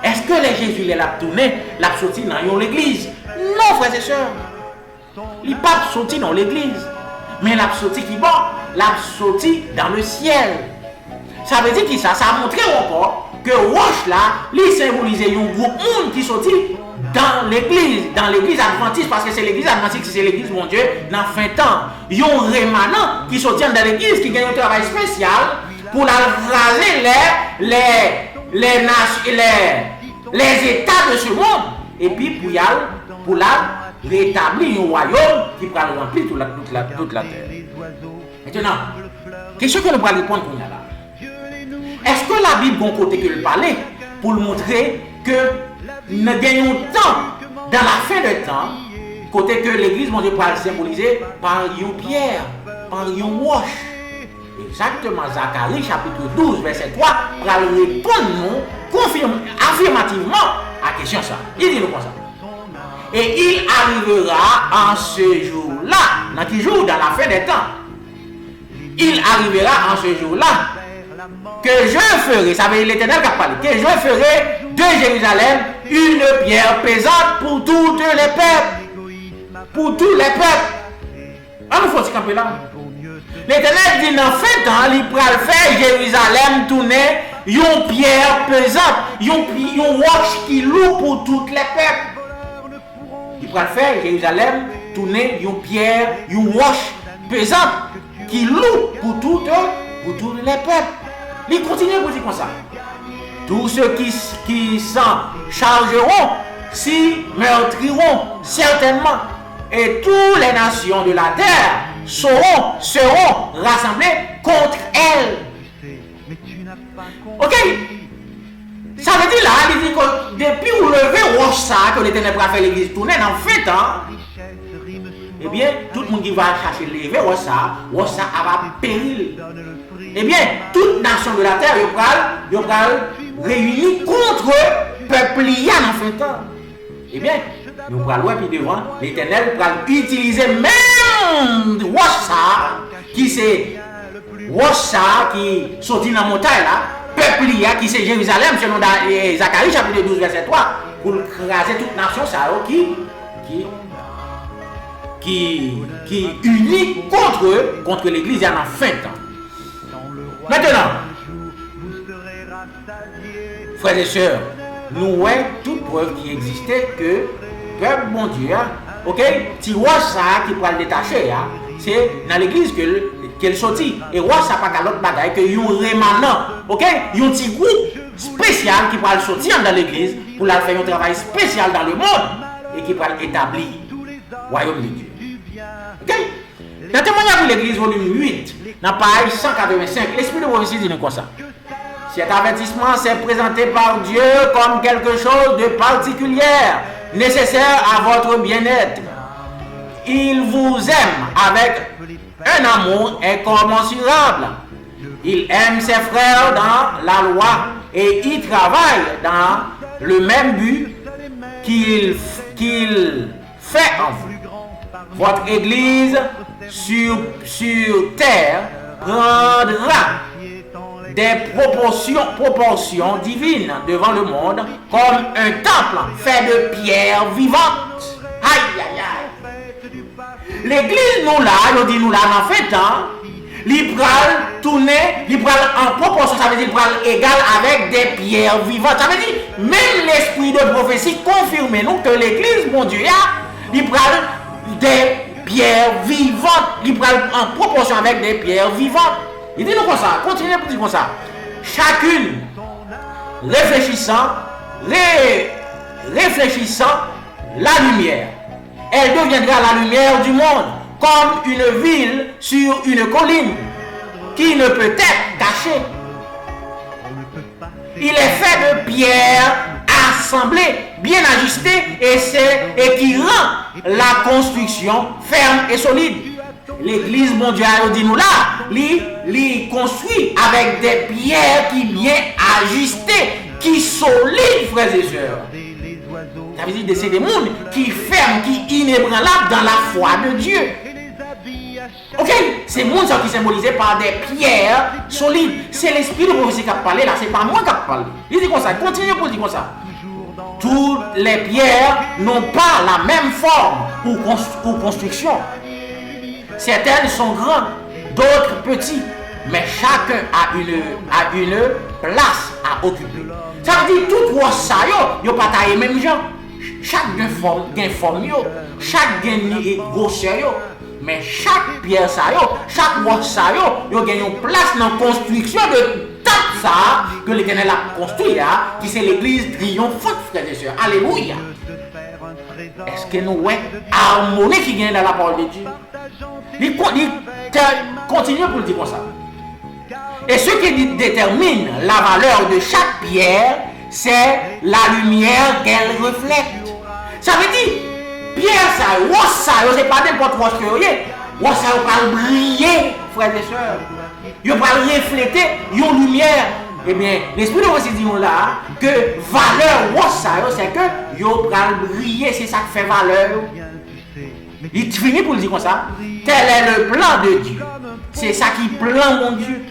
Est-ce que les Jésus les l'a tourné, l'a sorti dans l'église? Non, frères et sœurs. Il n'est pas sorti dans l'église. Mais l'a sorti qui bon? L'a sorti dans le ciel. Ça veut dire que ça a montré encore que Roche là, il symbolisait un groupe monde qui sortit dans l'église adventiste, parce que c'est l'église adventiste, c'est l'église, mon Dieu, dans fin temps. Il y a un rémanent qui sortit dans l'église, qui gagne un travail spécial pour raser les états de ce monde, et puis pour rétablir un royaume qui va remplir toute la terre. Maintenant, question que nous allons répondre pour là. Est-ce que la Bible bon côté que le parler pour montrer que nous gagnons temps dans la fin de temps, côté que l'église, mon Dieu, pourra symboliser par une pierre, par une roche? Exactement, Zacharie chapitre 12, verset 3, pour répondre nous, affirmativement à la question ça. Il dit nous comme ça. Et il arrivera en ce jour-là, dans quel jour? Dans la fin des temps. Il arrivera en ce jour-là que je ferai, ça veut dire l'Éternel qui a parlé, que je ferai de Jérusalem une pierre pesante pour toutes les peuples. Pour tous les peuples. On nous faut camper là. L'Éternel dit dans fin temps, il pourra faire Jérusalem tourner une pierre pesante, une roche qui loue pour toutes les peuples. Il pourra faire Jérusalem tourner une pierre, une roche pesante qui loue pour tous les peuples. Il continue pour dire comme ça. Tous ceux qui s'en chargeront s'y meurtriront certainement, et toutes les nations de la terre seront rassemblés contre elle. Ok? Ça veut dire là, il dit que depuis où lever roche ça, que l'Éternel va faire l'église tourner dans le fait, eh bien, tout le monde qui va chercher lever roche ça va périr. Eh bien, toute nation de la terre, ils vont réunir contre le peuple lié dans le fait. Eh bien, nous allons voir puis devant, l'Éternel va utiliser même Rocha qui sortit dans la montagne là, peuple qui c'est Jérusalem selon Zacharie chapitre 12 verset 3 pour craser toute nation ça qui unit contre l'église en fin de temps. Maintenant, frères et sœurs, nous voyons toute preuve qui existait que peuple bon Dieu, ok, si roi ça qui pourra le détacher, c'est dans l'église qu'elle sortit. Et roi ça pas qu'à l'autre bagaille que un rémanent, ok, un petit groupe spécial qui pourra le sortir dans l'église pour la faire un travail spécial dans le monde et qui pourra établir le royaume de Dieu. Ok? Dans témoignage pour l'église volume 8, dans page 185, l'esprit de prophétie dit comme ça. Cet avertissement s'est présenté par Dieu comme quelque chose de particulier nécessaires à votre bien-être. Il vous aime avec un amour incommensurable. Il aime ses frères dans la loi et il travaille dans le même but qu'il fait en vous. Votre Église sur terre prendra des proportions divines devant le monde comme un temple fait de pierres vivantes. Aïe, aïe, aïe. L'église nous là, il dit nous là, dans fait temps, il pral tourner, il pral en proportion, ça veut dire il pral égal avec des pierres vivantes. Ça veut dire, même l'esprit de prophétie confirme nous que l'église, mon Dieu, il pral des pierres vivantes, il pral en proportion avec des pierres vivantes. Il dit nous comme ça, continuez pour dire comme ça. Chacune réfléchissant la lumière, elle deviendra la lumière du monde, comme une ville sur une colline qui ne peut être cachée. Il est fait de pierres assemblées, bien ajustées, et qui rend la construction ferme et solide. L'église mondiale, dit nous là, les construit avec des pierres qui bien ajustées, qui solides, frères et sœurs. Ça veut dire que c'est des mondes qui ferment, qui inébranlables dans la foi de Dieu. Ok, ces mondes sont symbolisés par des pierres solides. C'est l'esprit de prophétie qui a parlé là, c'est pas moi qui a parlé. Il dit comme ça, continue pour dire comme ça. Toutes les pierres n'ont pas la même forme ou construction. Certaines sont grandes, d'autres petites, mais chacun a une place à occuper. Ça veut dire tout roi ça yo pas taillé même gens. Chaque gain forme yo, chaque gain grosseur yo, mais chaque pierre ça yo, chaque roi ça yo gagne une place dans la construction de tout ça que l'Éternel a construit là, qui c'est l'église triomphante, frères et sœurs. Alléluia. Est-ce que nous voyons harmonie qui gagne dans la parole de Dieu? Il continue pour le dire comme ça. Et ce qui détermine la valeur de chaque pierre, c'est la lumière qu'elle reflète. Ça veut dire, pierre ça, c'est pas n'importe quoi ce que ça va briller, frères et sœurs. Il va refléter une lumière. Eh bien, l'esprit de prophétie dit là que valeur, c'est que il va briller, c'est ça qui fait valeur. Il finit pour le dire comme ça. Tel est le plan de Dieu. C'est ça qui plan, mon Dieu.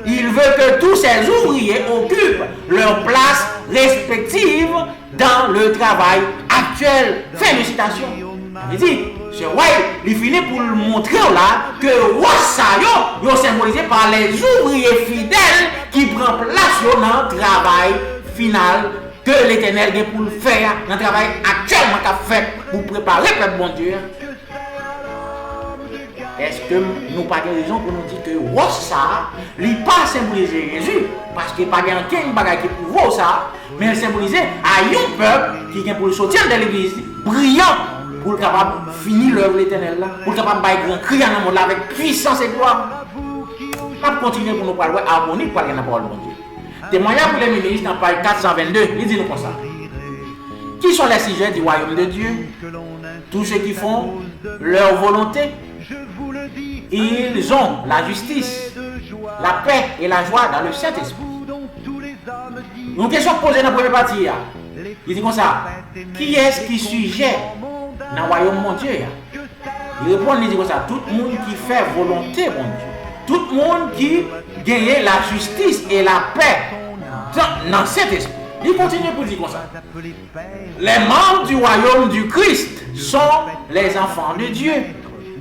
Il veut que tous ces ouvriers occupent leur place respective dans le travail actuel. Fin de citation. Il dit, ce roi, il finit pour le montrer là que le roi Sayo est symbolisé par les ouvriers fidèles qui prennent place dans le travail final que l'Éternel a pour le faire, dans le travail actuellement qu'a fait pour préparer le peuple bon Dieu. Est-ce que nous pas de raison pour nous dire que roi ça, il n'est pas symbolisé Jésus, parce qu'il n'y a pas de bagage qui pour voir ça, mais il symbolisé à un peuple qui vient pour le sortir de l'église, brillant, pour capable finir l'œuvre de l'Éternel là, pour capable bailler grand cri dans le monde là avec puissance et gloire. On va continuer pour nous parler harmonie pour parler dans la parole de Dieu. Témoignage pour les ministres dans page 422, il dit nous comme ça. Qui sont les sujets du royaume de Dieu? Tous ceux qui font leur volonté. Ils ont la justice, la paix et la joie dans le Saint-Esprit. Une question posée dans la première partie. Il dit comme ça. Qui est-ce qui sujet dans le royaume de Dieu? Il répond, il dit comme ça. Tout le monde qui fait volonté, mon Dieu. Tout le monde qui gagne la justice et la paix dans cet esprit. Il continue pour dire comme ça. Les membres du royaume du Christ sont les enfants de Dieu,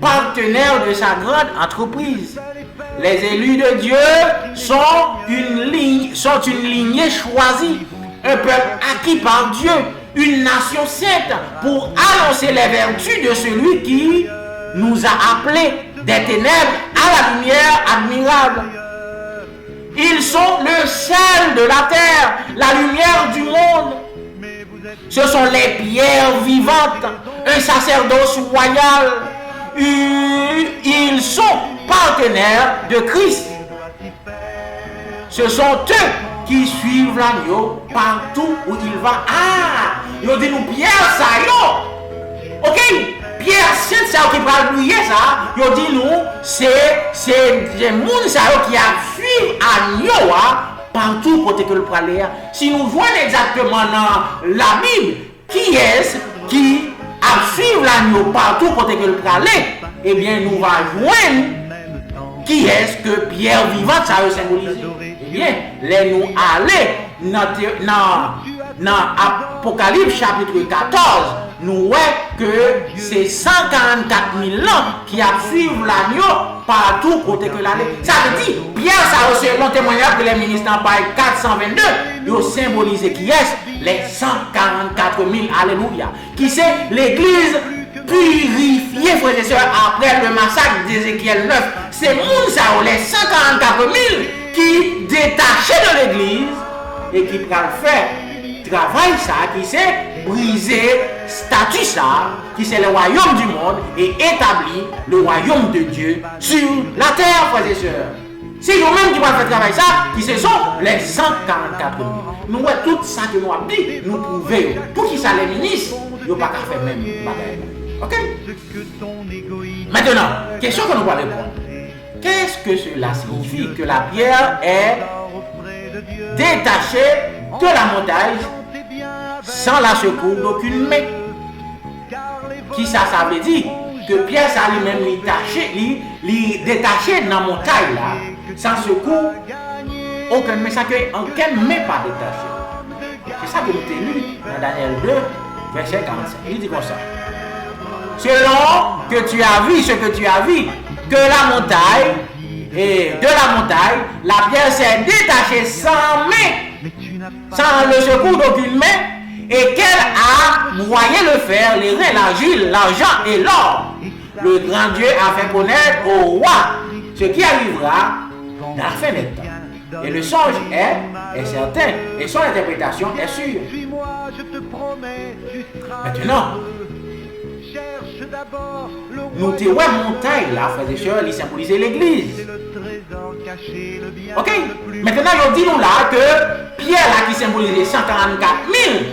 partenaires de sa grande entreprise. Les élus de Dieu sont une lignée choisie, un peuple acquis par Dieu, une nation sainte pour annoncer les vertus de celui qui nous a appelés des ténèbres à la lumière admirable. Ils sont le sel de la terre, la lumière du monde. Ce sont les pierres vivantes, un sacerdoce royal. Ils sont partenaires de Christ. Ce sont eux qui suivent l'agneau partout où il va. Ah, Ils dit nous Pierre ça yo. OK? Pierre Saint ça qui va prier ça, ils dit nous c'est des monde ça qui a suivi agneau partout côté que le praler. Si nous voyons exactement dans la Bible qui est-ce qui a suivi l'agneau partout côté que le praler, eh bien nous va joindre qui est-ce que Pierre vivant ça veut symboliser. Eh bien, les nous aller dans Apocalypse chapitre 14, nous voyons que c'est 144 000 ans qui a suivi l'agneau partout côté que l'allée. Ça veut dire, Pierre, ça aussi, long témoignage que les ministres en parlent 422, ils ont symbolisé qui est les 144 000, alléluia, qui c'est l'église purifiée, frères et sœurs, après le massacre d'Ézéchiel 9. C'est moun ça, les 144 000 qui détachés de l'église et qui prennent faire travail ça, qui c'est briser statut ça, qui c'est le royaume du monde et établir le royaume de Dieu sur la terre, frères et sœurs. C'est eux-mêmes qui vont faire travail ça, qui ce sont les 144 000. Nous voyons tout ça que nous avons dit, nous prouvons. Pour qui ça les ministres, ils n'ont pas qu'à faire même bagaille. Ok? Maintenant, question que nous allons répondre. Qu'est-ce que cela signifie que la pierre est détachée de la montagne sans la secours d'aucune main? Qui ça veut dire? Que Pierre ça lui-même lui détaché dans la montagne là, sans secours, aucun main, ça que aucun main pas détaché. C'est ça que nous avons lu dans Daniel 2, verset 45. Il dit comme ça. Selon que tu as vu ce que tu as vu, que la montagne, et de la montagne, la pierre s'est détachée sans main, sans le secours d'aucune main, et qu'elle a broyé le fer, les reins, l'argile, l'argent et l'or. Le grand Dieu a fait connaître au roi ce qui arrivera dans la fin des temps. Et le songe est certain, et son interprétation est sûre. Maintenant, nous te voyons montagne là, frères et sœurs, il symbolise l'église. Ok? Maintenant, on dit nous là que Pierre là qui symbolise 144 000,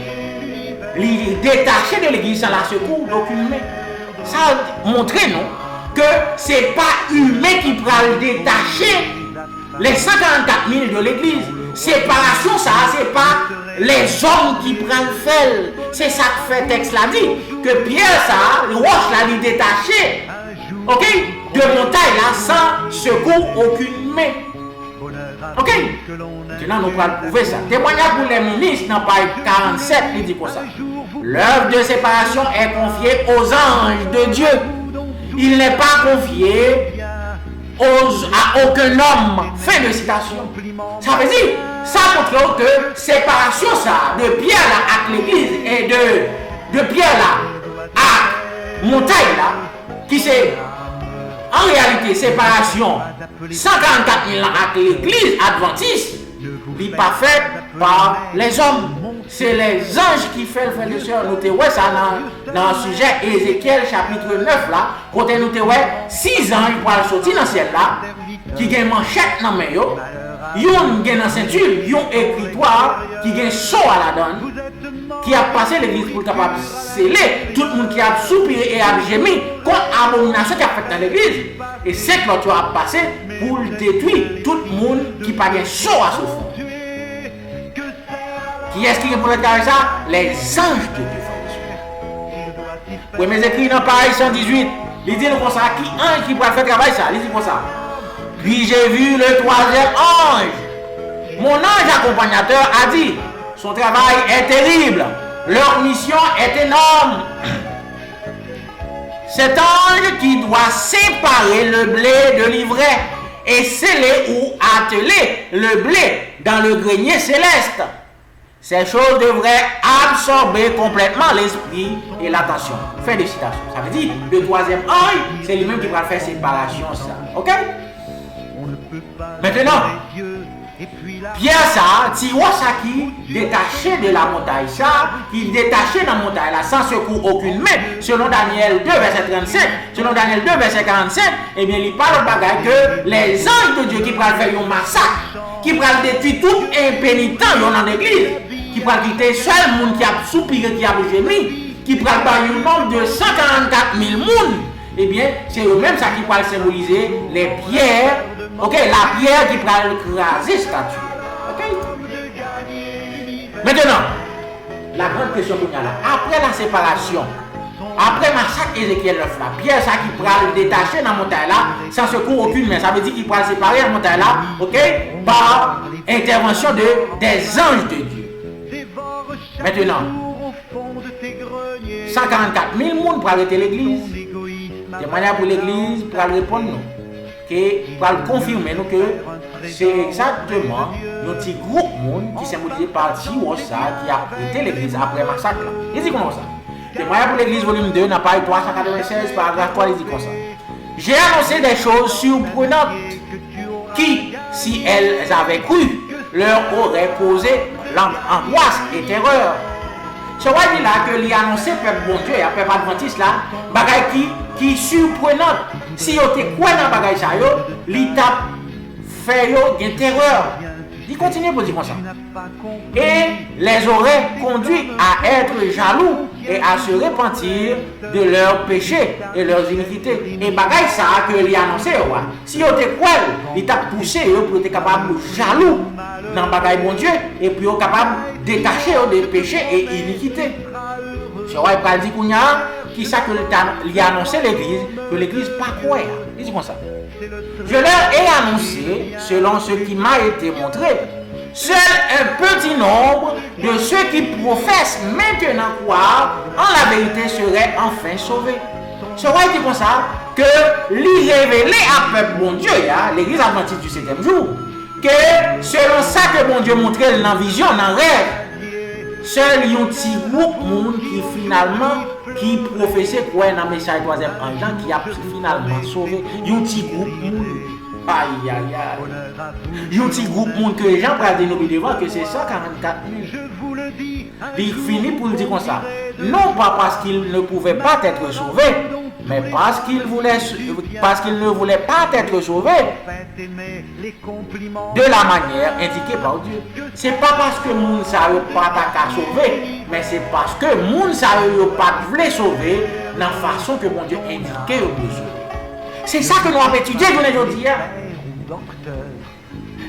il est détaché de l'église sans la secours d'aucune main. Ça montre nous que ce n'est pas humain qui prend le détacher les 144 000 de l'église. Séparation, ça, c'est pas les hommes qui prennent le fel. C'est ça que fait le texte là dit. Que Pierre, ça, le roche là, il est détaché. Ok? De montagne là, sans secours aucune main. Ok? Maintenant, nous allons prouver ça. Témoignage pour les ministres dans page 47, il dit pour ça. L'œuvre de séparation est confiée aux anges de Dieu. Il n'est pas confié à aucun homme. Fin de citation. Ça veut dire, ça montre que séparation ça, de Pierre là avec l'église et de Pierre là à montagne là, qui c'est en réalité séparation 144 000 avec l'église adventiste, n'est pas fait par les hommes. C'est les anges qui font le frère de soeur. Nous te voyons ça dans le sujet Ézéchiel chapitre 9 là. Côté nous te voyons 6 anges pour sortir dans ciel là, qui ont une manchette dans la main. Ils ont une ceinture, ils ont un écritoire, qui ont un saut à la donne, qui a passé l'église pour capable sceller tout le monde qui a soupiré et a gémi contre l'abomination qui a fait dans l'église. Et c'est que tu as passé pour détruire tout le monde qui n'a pas un saut à souffrir. Qui est-ce qui est pour faire ça? Les anges de Dieu. Oui, mes écrits dans Paris 118, il dit comme ça, qui ange qui pourrait faire travail ça? Il dit comme ça. Puis j'ai vu le troisième ange. Mon ange accompagnateur a dit, son travail est terrible, leur mission est énorme. Cet ange qui doit séparer le blé de l'ivraie et sceller ou atteler le blé dans le grenier céleste. Ces choses devraient absorber complètement l'esprit et l'attention. Fin de citation. Ça veut dire, le troisième ange, c'est lui-même qui va faire séparation ça. Ok? Maintenant, Pierre ça, Tiwa ça qui détaché de la montagne ça, qui détaché dans la montagne là, sans secours aucune main, selon Daniel 2 verset 35, selon Daniel 2 verset 45, eh bien il parle de bagaille que les anges de Dieu qui prennent faire un massacre, qui prennent détruire tout impénitent dans l'église, qui va quitter seul monde qui a soupiré, qui a gémi, qui va parler un nombre de 144 000 monde. Eh bien, c'est eux-mêmes ça qui va symboliser les pierres, ok, la pierre qui va écraser statue. Ok? Maintenant, la grande question qu'on a là, après la séparation, après massacre Ézéchiel 9 là, pierre ça qui va le détacher dans la montagne là, sans secours aucune, mais ça veut dire qu'il va séparer la montagne là, ok, par intervention des anges de Dieu. Maintenant, 144 000 personnes pour arrêter l'église. De manière pour l'église pour répondre nous, pour confirmer nous que c'est exactement un petit groupe monde qui s'est mobilisé par Tiwosa qui a arrêté l'église après le massacre. Il dit comment ça? De manière pour l'église volume 2, n'a pas eu 396, paragraphe 3, il dit comme ça. J'ai annoncé des choses surprenantes qui, si elles avaient cru, leur auraient causé angoisse et terreur. Ce roi dit là que lui annoncé peuple bon Dieu, et peuple adventiste là, bagaille qui surprenante. Si yo te quoi dans bagaille ça yo, li t'a fait yo une terreur. Il continue pour dire comme ça. Et les aurait conduits à être jaloux et à se repentir de leurs péchés et leurs iniquités. Et bagaille ça que lui annoncé ouais. Si yo te quoi, il t'a poussé yo pour être capable de jaloux dans bagaille bon Dieu et puis yo capable de détacher des péchés et iniquités. Je vois pas dit qu'on a qui ça que lui a annoncé l'église que l'église pas quoi. Il dit comme ça. Je leur ai annoncé selon ce qui m'a été montré. Seul un petit nombre de ceux qui professent maintenant croire en la vérité seraient enfin sauvés. Ce roi dit comme ça que lui révélé à peuple bon Dieu, l'église adventiste du 7e jour, que selon ça que bon Dieu montrait dans la vision, dans le rêve, seul un petit groupe monde qui finalement qui professait quoi dans le message troisième ange qui a finalement sauvé un petit groupe monde. Aïe aïe aïe. Un petit groupe monde que les gens prennent dénommer devant que c'est 144 000. Il finit pour dire comme ça. Non pas parce qu'ils ne pouvaient pas être sauvés, mais parce qu'ils ne voulaient pas être sauvés de la manière indiquée par Dieu. C'est pas parce que moun sa yo pas ta sauver, mais c'est parce que moun sa yo pas voulait sauver dans la façon que mon Dieu indiquait au besoin. C'est ça que nous avons étudié aujourd'hui.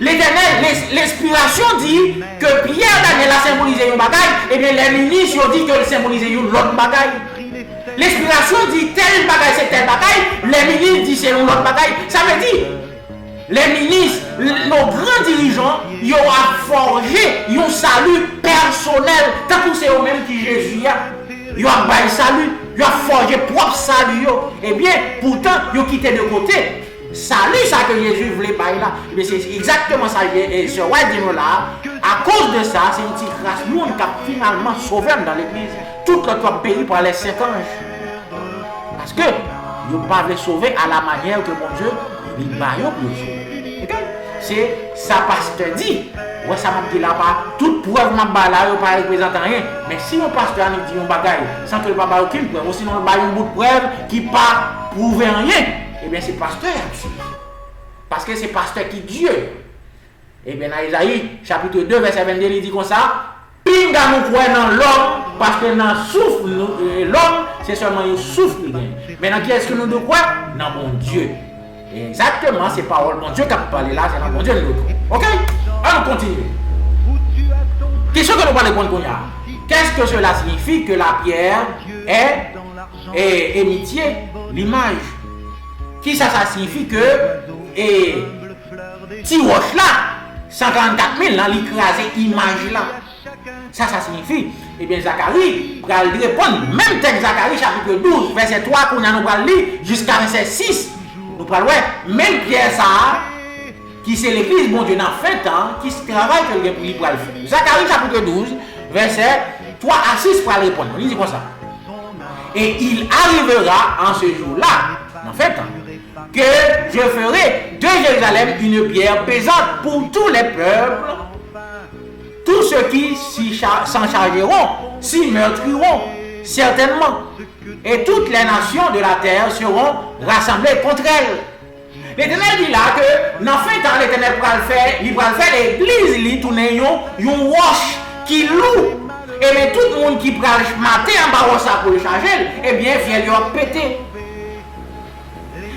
L'Éternel, l'inspiration dit que Pierre Daniel a symbolisé une bagaille, et bien les ministres ont dit qu'il symbolisait une autre bagaille. L'inspiration dit telle bagaille c'est telle bagaille, les ministres disent c'est une autre bagaille. Ça veut dire, les ministres, nos grands dirigeants, ils ont forgé un salut personnel, tant que c'est eux-mêmes qui Jésus a. Ils ont un salut, ils ont forgé propre salut. Et bien, pourtant, ils ont quitté de côté. Salut, ça que Jésus voulait parler là. Mais c'est exactement ça. Et ce roi dit là, à cause de ça, c'est une petite race monde qui a finalement sauvé dans l'église. Tout le temps péri par les 5 anges. Parce que, ils n'ont pas sauvé à la manière que mon Dieu, il m'a sauvé. C'est ça, pasteur dit. Ouais, ça m'a dit là-bas, toute preuve m'a dit là, il ne représente rien. Mais si un pasteur nous dit un bagaille, sans que le papa ait aucune preuve, ou sinon il a un bout de preuve qui ne prouve rien, eh bien c'est pasteur. Parce que c'est pasteur qui Dieu. Eh bien dans Isaïe, chapitre 2, verset 22, il dit comme ça, pinga nous croyons dans l'homme, parce que dans le souffle, l'homme, c'est seulement un souffle. Mais dans qui est-ce que nous devons croire? Dans mon Dieu. Et exactement, c'est parole mon Dieu qui a parlé là, c'est dans mon Dieu de l'autre. Ok? On continue. Question que nous parlons de qu'on a. Qu'est-ce que cela signifie que la pierre est émitiée l'image? Qui ça signifie que Tiroche là, 144 000 là, l'écrasé image là. Ça signifie. Eh bien, Zacharie va répondre, même texte Zacharie chapitre 12, verset 3, qu'on a nous va lire jusqu'à verset 6. Nous parlons, même pierre ça. Qui c'est l'église, bon Dieu, dans 20 ans, qui se travaille pour le faire. Zacharie chapitre 12, verset 3 à 6 pour répondre. Il dit comme ça. Et il arrivera en ce jour-là, dans 20 ans, que je ferai de Jérusalem une pierre pesante pour tous les peuples, tous ceux qui s'en chargeront, s'y meurtriront, certainement. Et toutes les nations de la terre seront rassemblées contre elle. L'Éternel dit là que dans 20 ans, l'Éternel va faire l'église, il tourne une roche qui loue. Et bien tout le monde qui prend le matin en bas ça pour le charger, eh bien vient lui péter.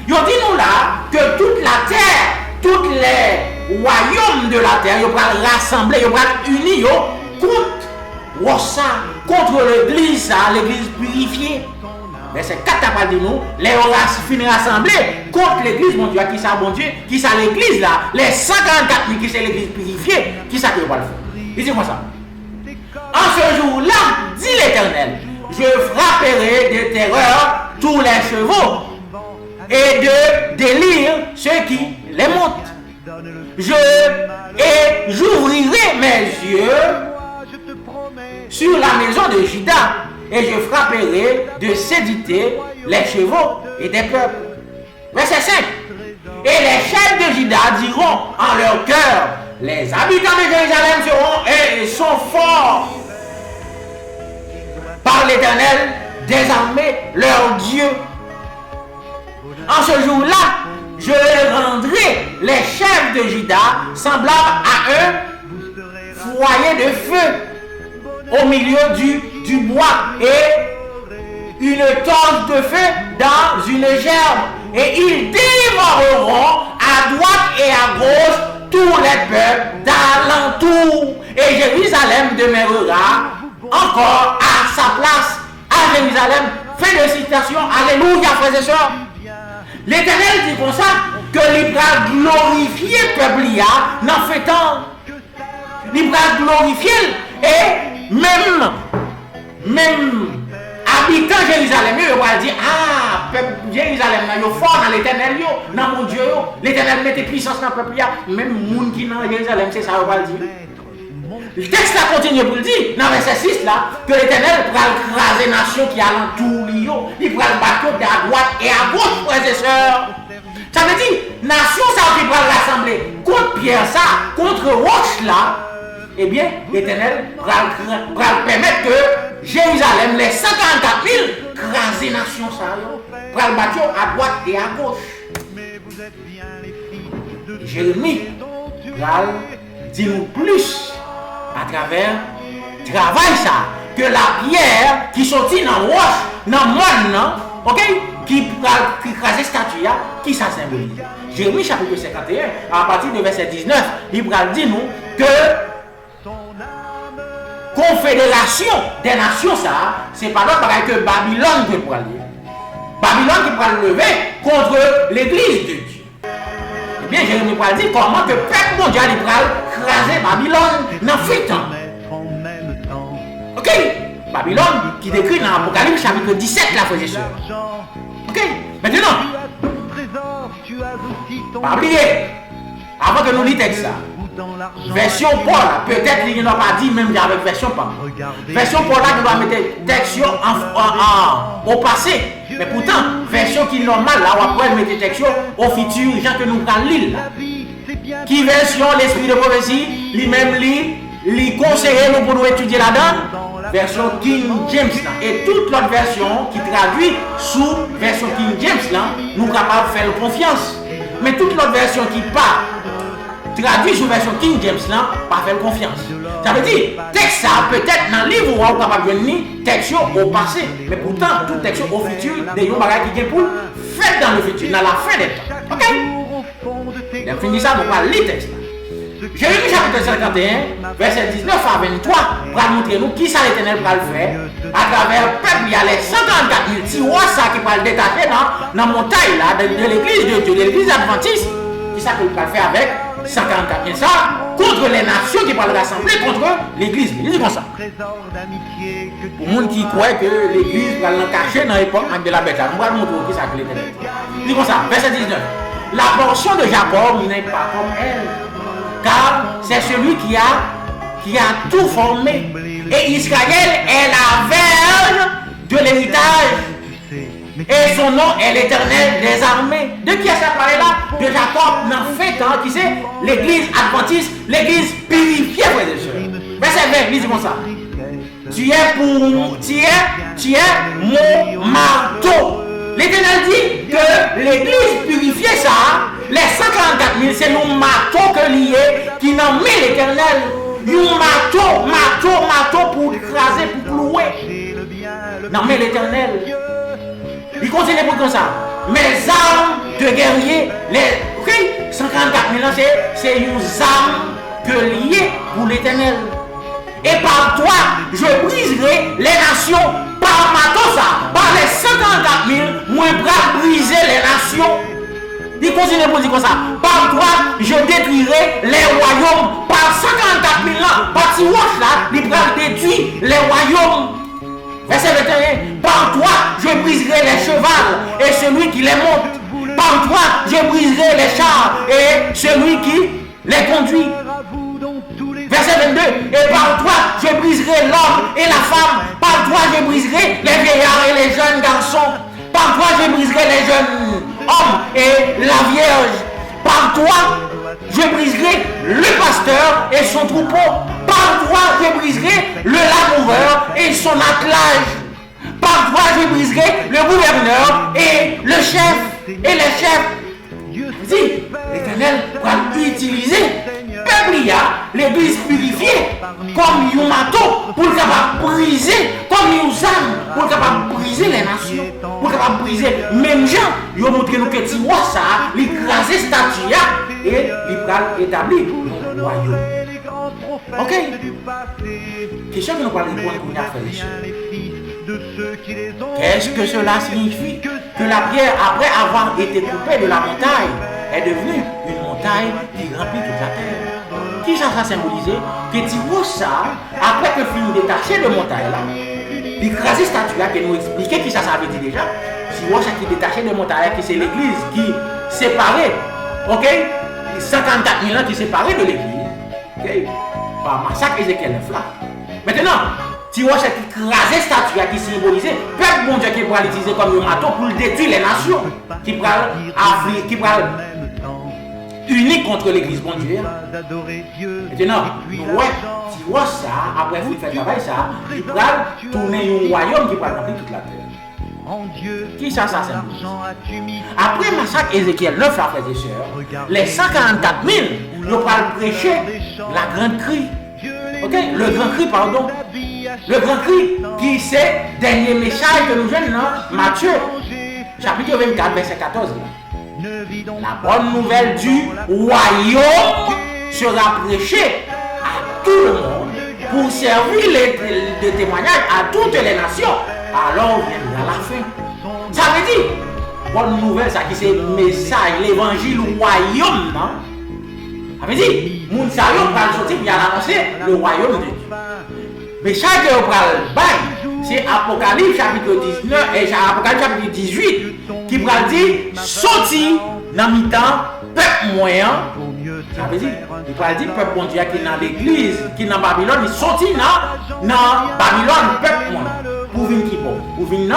Ils dit nous là que toute la terre, tous les royaumes de la terre, ils vont rassembler, ils vont unir contre l'église, l'église purifiée. Mais c'est 4 à dit nous, les races finissent rassemblés contre l'église, mon Dieu, qui ça, mon Dieu, qui ça l'église là, les 144 000 qui c'est l'église purifiée, qui ça qui va le faire. Il dit comme ça. En ce jour-là, dit l'Éternel, je frapperai de terreur tous les chevaux et de délire ceux qui les montent. J'ouvrirai mes yeux sur la maison de Juda et je frapperai de sédité les chevaux et des peuples. Verset 5. Et les chefs de Juda diront en leur cœur, les habitants de Jérusalem seront et sont forts par l'Éternel des armées, leur Dieu. En ce jour-là, je rendrai les chefs de Juda semblables à un foyer de feu au milieu du bois et une torche de feu dans une gerbe. Et ils dévoreront à droite et à gauche tous les peuples d'alentour. Et Jérusalem demeurera encore à sa place. À Jérusalem, fin de citation. Alléluia, frères et sœurs. L'Éternel dit comme ça que il va glorifier le peuple dans fait temps. Il va glorifier et même habitant Jérusalem, il va dire ah peuple Jérusalem il est fort dans l'Éternel dans mon Dieu l'Éternel met puissance dans le peuple même monde qui dans Jérusalem c'est ça on va le dire. Le texte là continue pour le dire dans verset 6 là que l'Éternel va écraser les nations qui alentour il va le battre à droite et à gauche frères et sœurs. Ça veut dire nation ça qui va rassembler contre Pierre ça contre roche là. Eh bien, l'Éternel va permettre que Jérusalem, les 144 000, craser la nation, va le battre à droite et à gauche. Jérémie va dire nous plus à travers le travail ça, que la pierre qui sortit dans la roche, dans le monde, ok, qui crase la statue, qui ça symbolise. Jérémie chapitre 51, à partir du verset 19, il va dire nous que confédération des nations, ça, c'est pas d'autre que Babylone qui pourra lever. Babylone qui pourra lever contre l'église de Dieu. Eh bien, Jérémie pourra dire comment que le peuple mondial pourra craser Babylone dans le temps. Ok? Babylone qui décrit dans l'Apocalypse chapitre 17, la frère et sœur. Ok? Maintenant, pas oublier, avant que nous lisions texte ça. Version Paul, peut-être qu'il n'a pas dit même avec version Paul. Version Paul là, nous va mettre texte au passé. Mais pourtant, version qui est normale, là, on va mettre texte au futur, gens que nous prenons l'île. Qui version l'esprit de prophétie, lui-même lui conseiller nous pour nous étudier là-dedans. Version King James là. Et toute l'autre version qui traduit sous version King James là, nous sommes capables de faire confiance. Mais toute l'autre version qui part traduit sous version King James là, pas faire confiance. Ça veut dire, texte ça peut-être dans le livre où on est capable de venir texte au passé, mais pourtant tout texte au futur, des gens qui sont pour faire dans le futur, dans la fin des temps. Ok? Et fini ça, on va lire le texte. Jérémie chapitre 51, verset 19 à 23, va montrer nous qui ça l'Éternel va le faire. À travers le peuple, il y a les 134 000 tiroirs ça qui va le détacher dans la montagne là, de l'église de Dieu, de l'église adventiste. Qui ça qu'il va le faire avec 144 000 ça contre les nations qui vont le rassembler contre l'église. Il dit comme ça. Pour les gens qui croient que l'église va le cacher dans l'époque de la bête, on va montrer qui ça que l'Éternel. Il dit comme ça, verset 19. La portion de Jacob n'est pas comme elle. Car c'est celui qui a tout formé. Et Israël est la verge de l'héritage. Et son nom est l'Éternel des armées. De qui est-ce parlé là? De Jacob, dans fait temps, qui c'est l'église adventiste, l'église purifiée, frères et sœurs. Verset 20, il dit comme ça. Tu es mon marteau. L'Éternel dit que l'église purifiée, ça, les 144 000, c'est nos marteaux que lié qui n'ont mis l'Éternel. Un marteau marteau pour écraser, pour clouer. Non, mais l'Éternel, il continue pour comme ça. Mes armes de guerrier, ok, 144 000 ans, c'est une arme que liée pour l'Éternel. Et par toi, je briserai les nations par marteau ça. Par les 144 000, moi, je vais briser les nations. Il continue pour dire comme ça. Par toi, je détruirai les royaumes. Par 144 000 ans, par ce roche là, il va détruire les royaumes. Verset 21. Par toi, je briserai les chevaux et celui qui les monte. Par toi, je briserai les chars et celui qui les conduit. Verset 22. Et par toi, je briserai l'homme et la femme. Par toi, je briserai les vieillards et les jeunes garçons. Par toi, je briserai les jeunes hommes et la vierge. Par toi, je briserai le pasteur et son troupeau. Par toi, je briserai le laboureur et son attelage. Par toi, je briserai le gouverneur et le chef et les chefs. Dis, l'Éternel va utiliser l'église purifiée comme un marteau pour capable briser, comme une âme pour capable briser les nations, pour capable briser. Même gens, ils ont montré nous que tu vois ça, l'écraser statue et il établir le royaume. Ok? Question que nous parlons de qu'on a fait. Qu'est-ce que cela signifie? Que la pierre, après avoir été coupée de la montagne, est devenue une montagne qui remplit toute la terre. Qui ça symbolisé? Que tu vois ça, après que film détaché de montagne là, l'écraser statue là, qui nous expliquait qui ça veut dire déjà. Tu vois ça qui est détaché de montagne, qui c'est l'église qui séparée, ok? 54 000 ans qui séparée de l'église, ok? Par massacre Ézéchiel 9 là. Maintenant, tu vois cette écrasée statue qui symbolisait peuple bon Dieu qui pourra l'utiliser comme un marteau pour détruire les nations, qui pourra unique contre l'église bon Dieu. Maintenant, ouais, tu vois ça, après vous faites travail ça, il pourra tourner un royaume qui pourra remplir toute la terre. Qui ça symbolise? Après le massacre Ézéchiel 9, frères et sœurs, les 144 000, ils vont prêcher la grande cri. Ok? Le grand cri, pardon. Le grand cri qui c'est le dernier message que nous jeunes dans Matthieu, chapitre 24, verset 14. La bonne nouvelle du royaume sera prêchée à tout le monde pour servir de témoignage à toutes les nations. Alors viendra la fin. Ça veut dire, bonne nouvelle, ça qui c'est le message, l'évangile royaume. Ça veut dire, moun sa yo pral sortir pour annoncer le royaume de Dieu. Mais chaque yo pral bail, c'est Apocalypse chapitre 19 et Apocalypse chapitre 18 qui pral dire sorti dans mi-temps peuple moyen. Ça veut dire, il pral dire peuple bon Dieu qui est dans l'église, qui est dans Babylone, il sorti dans Babylone peuple moyen pour venir qui bon, pour venir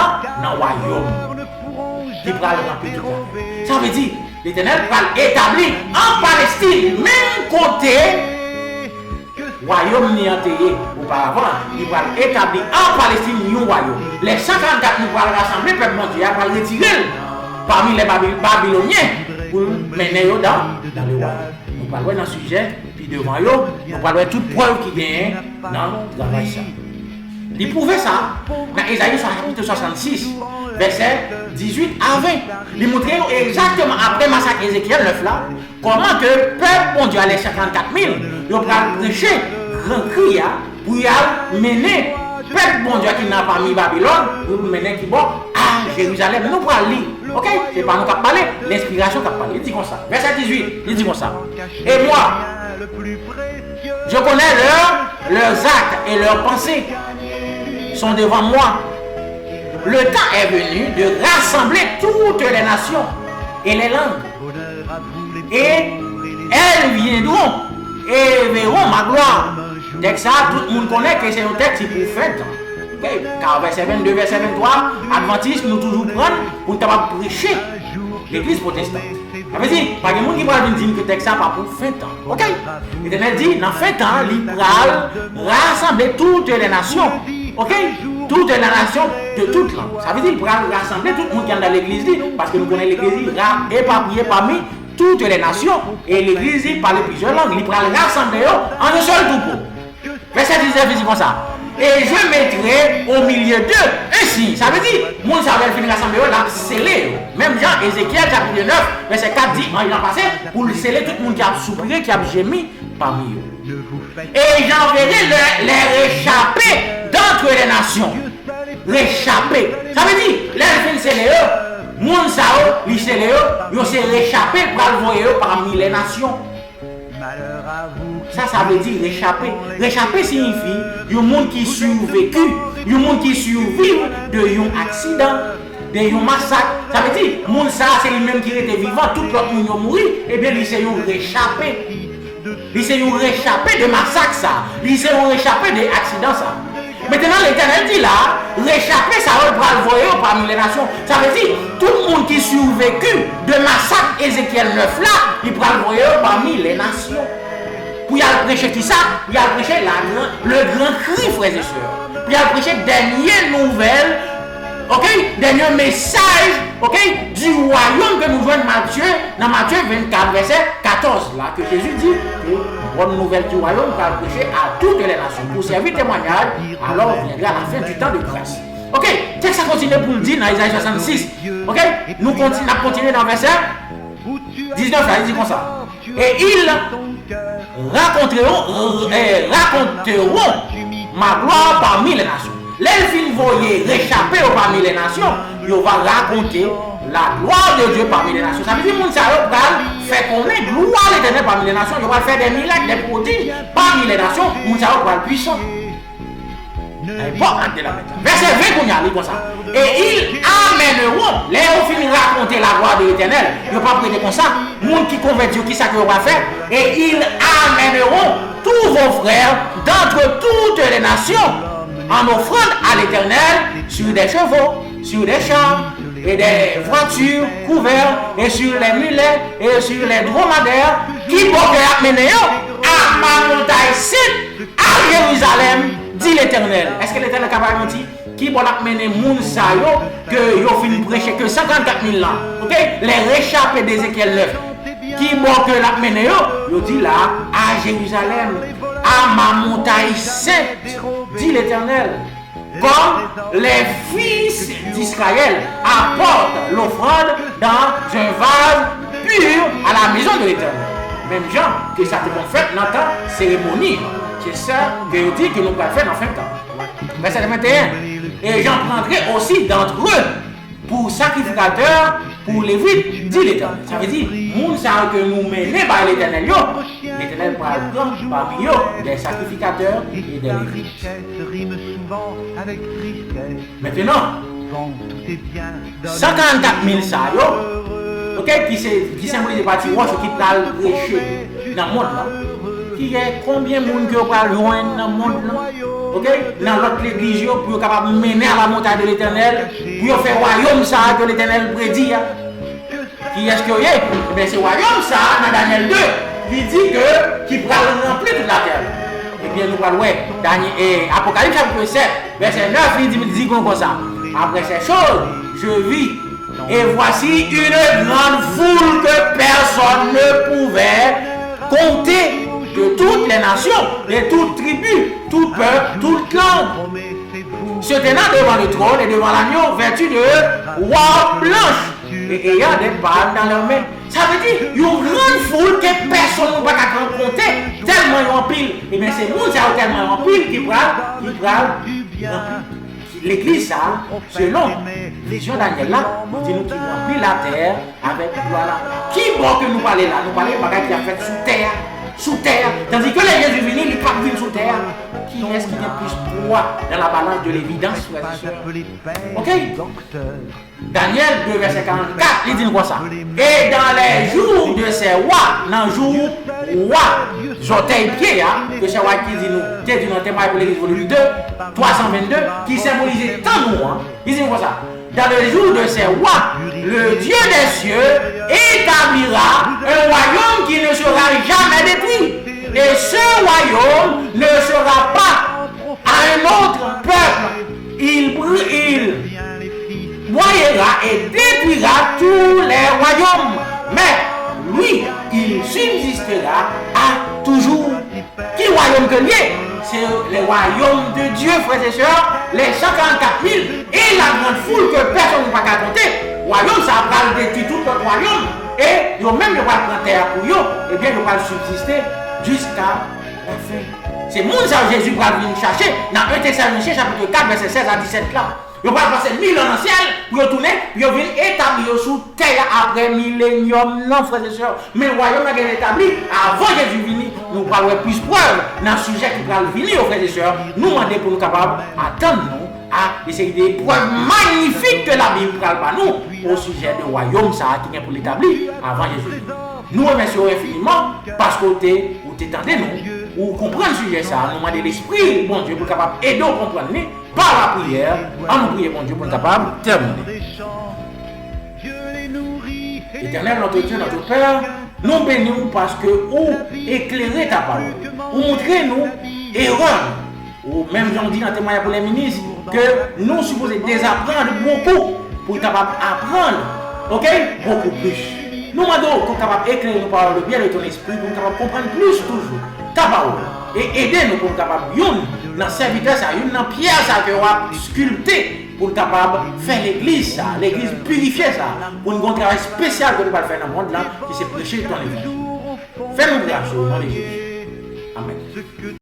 dans le royaume qui pral remplir tout ça. Ça veut dire l'Éternel va établir en Palestine, même côté royaume ni enterré auparavant, il va établir en Palestine un royaume. Les 54 nous vont rassembler, le peuple mondial va retirer parmi les Babyloniens pour mener dans le royaume. Nous parlons dans ce sujet, puis devant eux, nous parlons de toute preuve qui gagne dans le travail. Il prouvait ça dans Ésaïe chapitre 66, verset 18 à 20. Il montrait exactement après le massacre Ézéchiel 9 là, comment que le peuple bon Dieu les 54 000, ils ont prêché grand cri pour y mener le peuple bon Dieu qui n'a pas mis Babylone, pour mener qui bon à Jérusalem. Nous pourrons lire, ok? C'est pas nous qui parlons, l'inspiration qui parle. Il dit comme ça. Verset 18, il dit comme ça. Et moi, je connais leurs actes et leurs pensées sont devant moi. Le temps est venu de rassembler toutes les nations et les langues. Et elles viendront et verront ma gloire. Dès que ça, tout le monde connaît que c'est un texte qui pour faire. Okay. Car verset 22, verset 23, Adventistes nous toujours prendre pour ne prêcher l'église protestante. Ça veut dire, pas de monde qui va dire que le texte n'est pas pour fin temps. Ok? L'Éternel dit, dans fin temps, il va rassembler toutes les nations. Ok? Toutes les nations de toutes langues. Ça veut dire qu'il pourra rassembler tout le monde qui est dans l'église, parce que nous connaissons l'église éparpillée parmi toutes les nations, et l'église parle plusieurs langues. Il pourra rassembler en un seul troupeau. Verset 19 verset dit comme ça. Et je mettrai au milieu d'eux un signe. Ça veut dire, mon savait finir l'assemblée, là, scellé. Même Jean, Ézéchiel, chapitre 9, verset 4 dit, en l'an passé, pour le sceller tout le monde qui a soupiré, qui a gémi parmi eux. Et j'enverrai les réchappés d'entre les nations. Réchappés. Ça veut dire, les fins scellés, mon sao, les scellés, ils se réchappés pour le voyer parmi les nations. Ça veut dire réchapper. Réchapper signifie un monde qui survécu, un monde qui survit de un accident, de un massacre. Ça veut dire, monde ça c'est lui-même qui était vivant, tout l'autre monde a mouru, et bien il s'est réchappé. Il s'est réchappé de massacre ça. Il s'est réchappé de accident ça. Maintenant l'Éternel dit là, réchapper ça va le voyer parmi les nations. Ça veut dire, tout le monde qui survécu de massacre Ézéchiel 9 là, il va le voyer parmi les nations. Pour y aller prêcher qui ça? Il a prêché le grand cri, frères et sœurs. Puis il a prêché dernière nouvelle, ok? Dernier message, ok? Du royaume que nous voyons dans Matthieu 24, verset 14, là, que Jésus dit que bonne nouvelle du royaume va prêcher à toutes les nations. Pour servir témoignage, alors viendra la fin du temps de grâce. Ok? Qu'est-ce que ça continue pour le dire dans Isaïe 66? Ok? Nous continuons dans le verset 19, là, il dit comme ça. Et ils raconteront ma gloire parmi les nations. Les filles voyaient réchapper parmi les nations, ils vont raconter la gloire de Dieu parmi les nations. Ça veut dire que les gens vont faire connaître la gloire de l'Éternel parmi les nations, ils vont faire des miracles, des prodiges parmi les nations, les gens vont être puissants. Verset 20 qu'on y a comme ça. Et ils amèneront, les gens finissent raconter la gloire de l'Éternel. Ils ne vont pas prêter comme ça. Les gens qui convertiront, qui ça qu'ils vont faire. Et ils amèneront tous vos frères d'entre toutes les nations en offrande à l'Éternel sur des chevaux, sur des chars et des voitures couvertes et sur les mulets et sur les dromadaires qui vont amener à ma montagne sainte à Jérusalem, dit l'Éternel. Est-ce que l'Éternel est capable de dire qui vont amener moun sa yo que yo fin prêcher que 54 000 ans, ok? Les réchappés d'Ézéchiel 9 qui vont que l'amener yo dit là à Jérusalem, à ma montagne sainte, dit l'Éternel. Comme les fils d'Israël apportent l'offrande dans un vase pur à la maison de l'Éternel. Même gens que ça te fait dans ta cérémonie. C'est ça que je dis que nous allons faire dans fin de temps. Verset 21. Et j'en prendrai aussi d'entre eux pour sacrificateurs, pour Lévites, dit l'Éternel. Ça veut dire, nous savons que nous menons par l'Éternel. L'Éternel va prendre parmi eux des sacrificateurs et des Lévites. Maintenant, 144 000 saillots, okay, qui symbolise par Tiroche qui parle prêcher dans le monde là. Qui est combien de monde qui va joindre dans le monde là? Ok? Dans l'autre église, pour être capable de mener à la montagne de l'Éternel, pour faire royaume ça que l'Éternel prédit. Qui est-ce qu'il y a? Eh bien, c'est royaume ça, dans Daniel 2, qui dit que qui va remplir toute la terre. Eh bien, nous parlons, Apocalypse chapitre 7, verset 9, il dit comme ça. Après ces choses, je vis, et voici une grande foule que personne ne pouvait compter, de toutes les nations, de toutes tribus, tout peuple, toute langue, se tenant devant le trône et devant l'agneau, vêtus de robe blanche et ayant des palmes dans leurs mains. Ça veut dire une grande foule que personne ne peut compter, tellement ils ont pile. Et bien c'est nous qui avons tellement en pile qui prennent l'église, ça, selon vision Daniel là, nous disons qu'il remplit la terre avec gloire. Qui bon que nous parlons là? Nous parlons de bagages qui a fait sous terre. Sous terre, tandis que les Jésus venus, ils ne partent pas sous terre. Qui est-ce qui a plus poids dans la balance de l'évidence, frères et sœurs? Ok? Daniel 2, verset 44, il dit quoi ça? Et dans les jours de ces rois, dans les jours rois, j'ôtais pied, que ces rois qui dit nous, témoin pour l'église volume 2, 322, qui symbolisait tant nous, il dit quoi ça? Dans le jour de ces rois, le Dieu des cieux établira un royaume qui ne sera jamais détruit. Et ce royaume ne sera pas à un autre peuple. Il broyera et détruira tous les royaumes. Mais lui, il subsistera à toujours. Qui royaume que lié? c'est le royaume de Dieu, frères et sœurs, les 144 000 et la grande foule que personne ne va pas compter. Royaume, ça va détruire tout notre royaume. Et ils même le va prendre terre pour eux, et bien ils vont subsister jusqu'à la fin. C'est mon ça Jésus va venir chercher dans 1 Thessaloniciens chapitre 4, verset 16 à 17 là. Ils vont passer 1000 ans dans le ciel pour retourner, puis ils viennent établir sous terre après millénium, non frères et sœurs. Mais le royaume a été établi avant Jésus venir. Nous parlons plus preuve dans le sujet qui va venir, frères et sœurs. Nous demandons pour nous capables d'attendre nous à essayer des preuves magnifiques que la Bible parle pas nous au sujet du royaume ça qui est pour l'établir avant Jésus. Nous remercions infiniment parce que vous t'étendez nous, ou comprenez le sujet ça, nous demandons l'esprit, bon Dieu, pour capable aider à comprendre par la prière, en nous prier, bon Dieu, pour être capable de terminer. Éternel, notre Dieu, notre Père, nous bénissons parce que vous éclairez ta parole, vous montrez nous erreur, ou même j'en dis dans le témoignage pour les ministres, que nous supposons désapprendre beaucoup pour être capable d'apprendre, ok, beaucoup plus. Nous demandons qu'on soit capable d'éclairer nos paroles bien de ton esprit, pour nous capable de comprendre plus toujours ta parole et aider nous pour nous capable de dans serviteur ça, une dans pierre ça que on va sculpter pour nous capable faire l'église ça, l'église purifier ça, pour nous un travail spécial que nous allons faire dans le monde là, qui c'est prêcher ton évangile. Fais-nous grâce au nom de Jésus. Amen.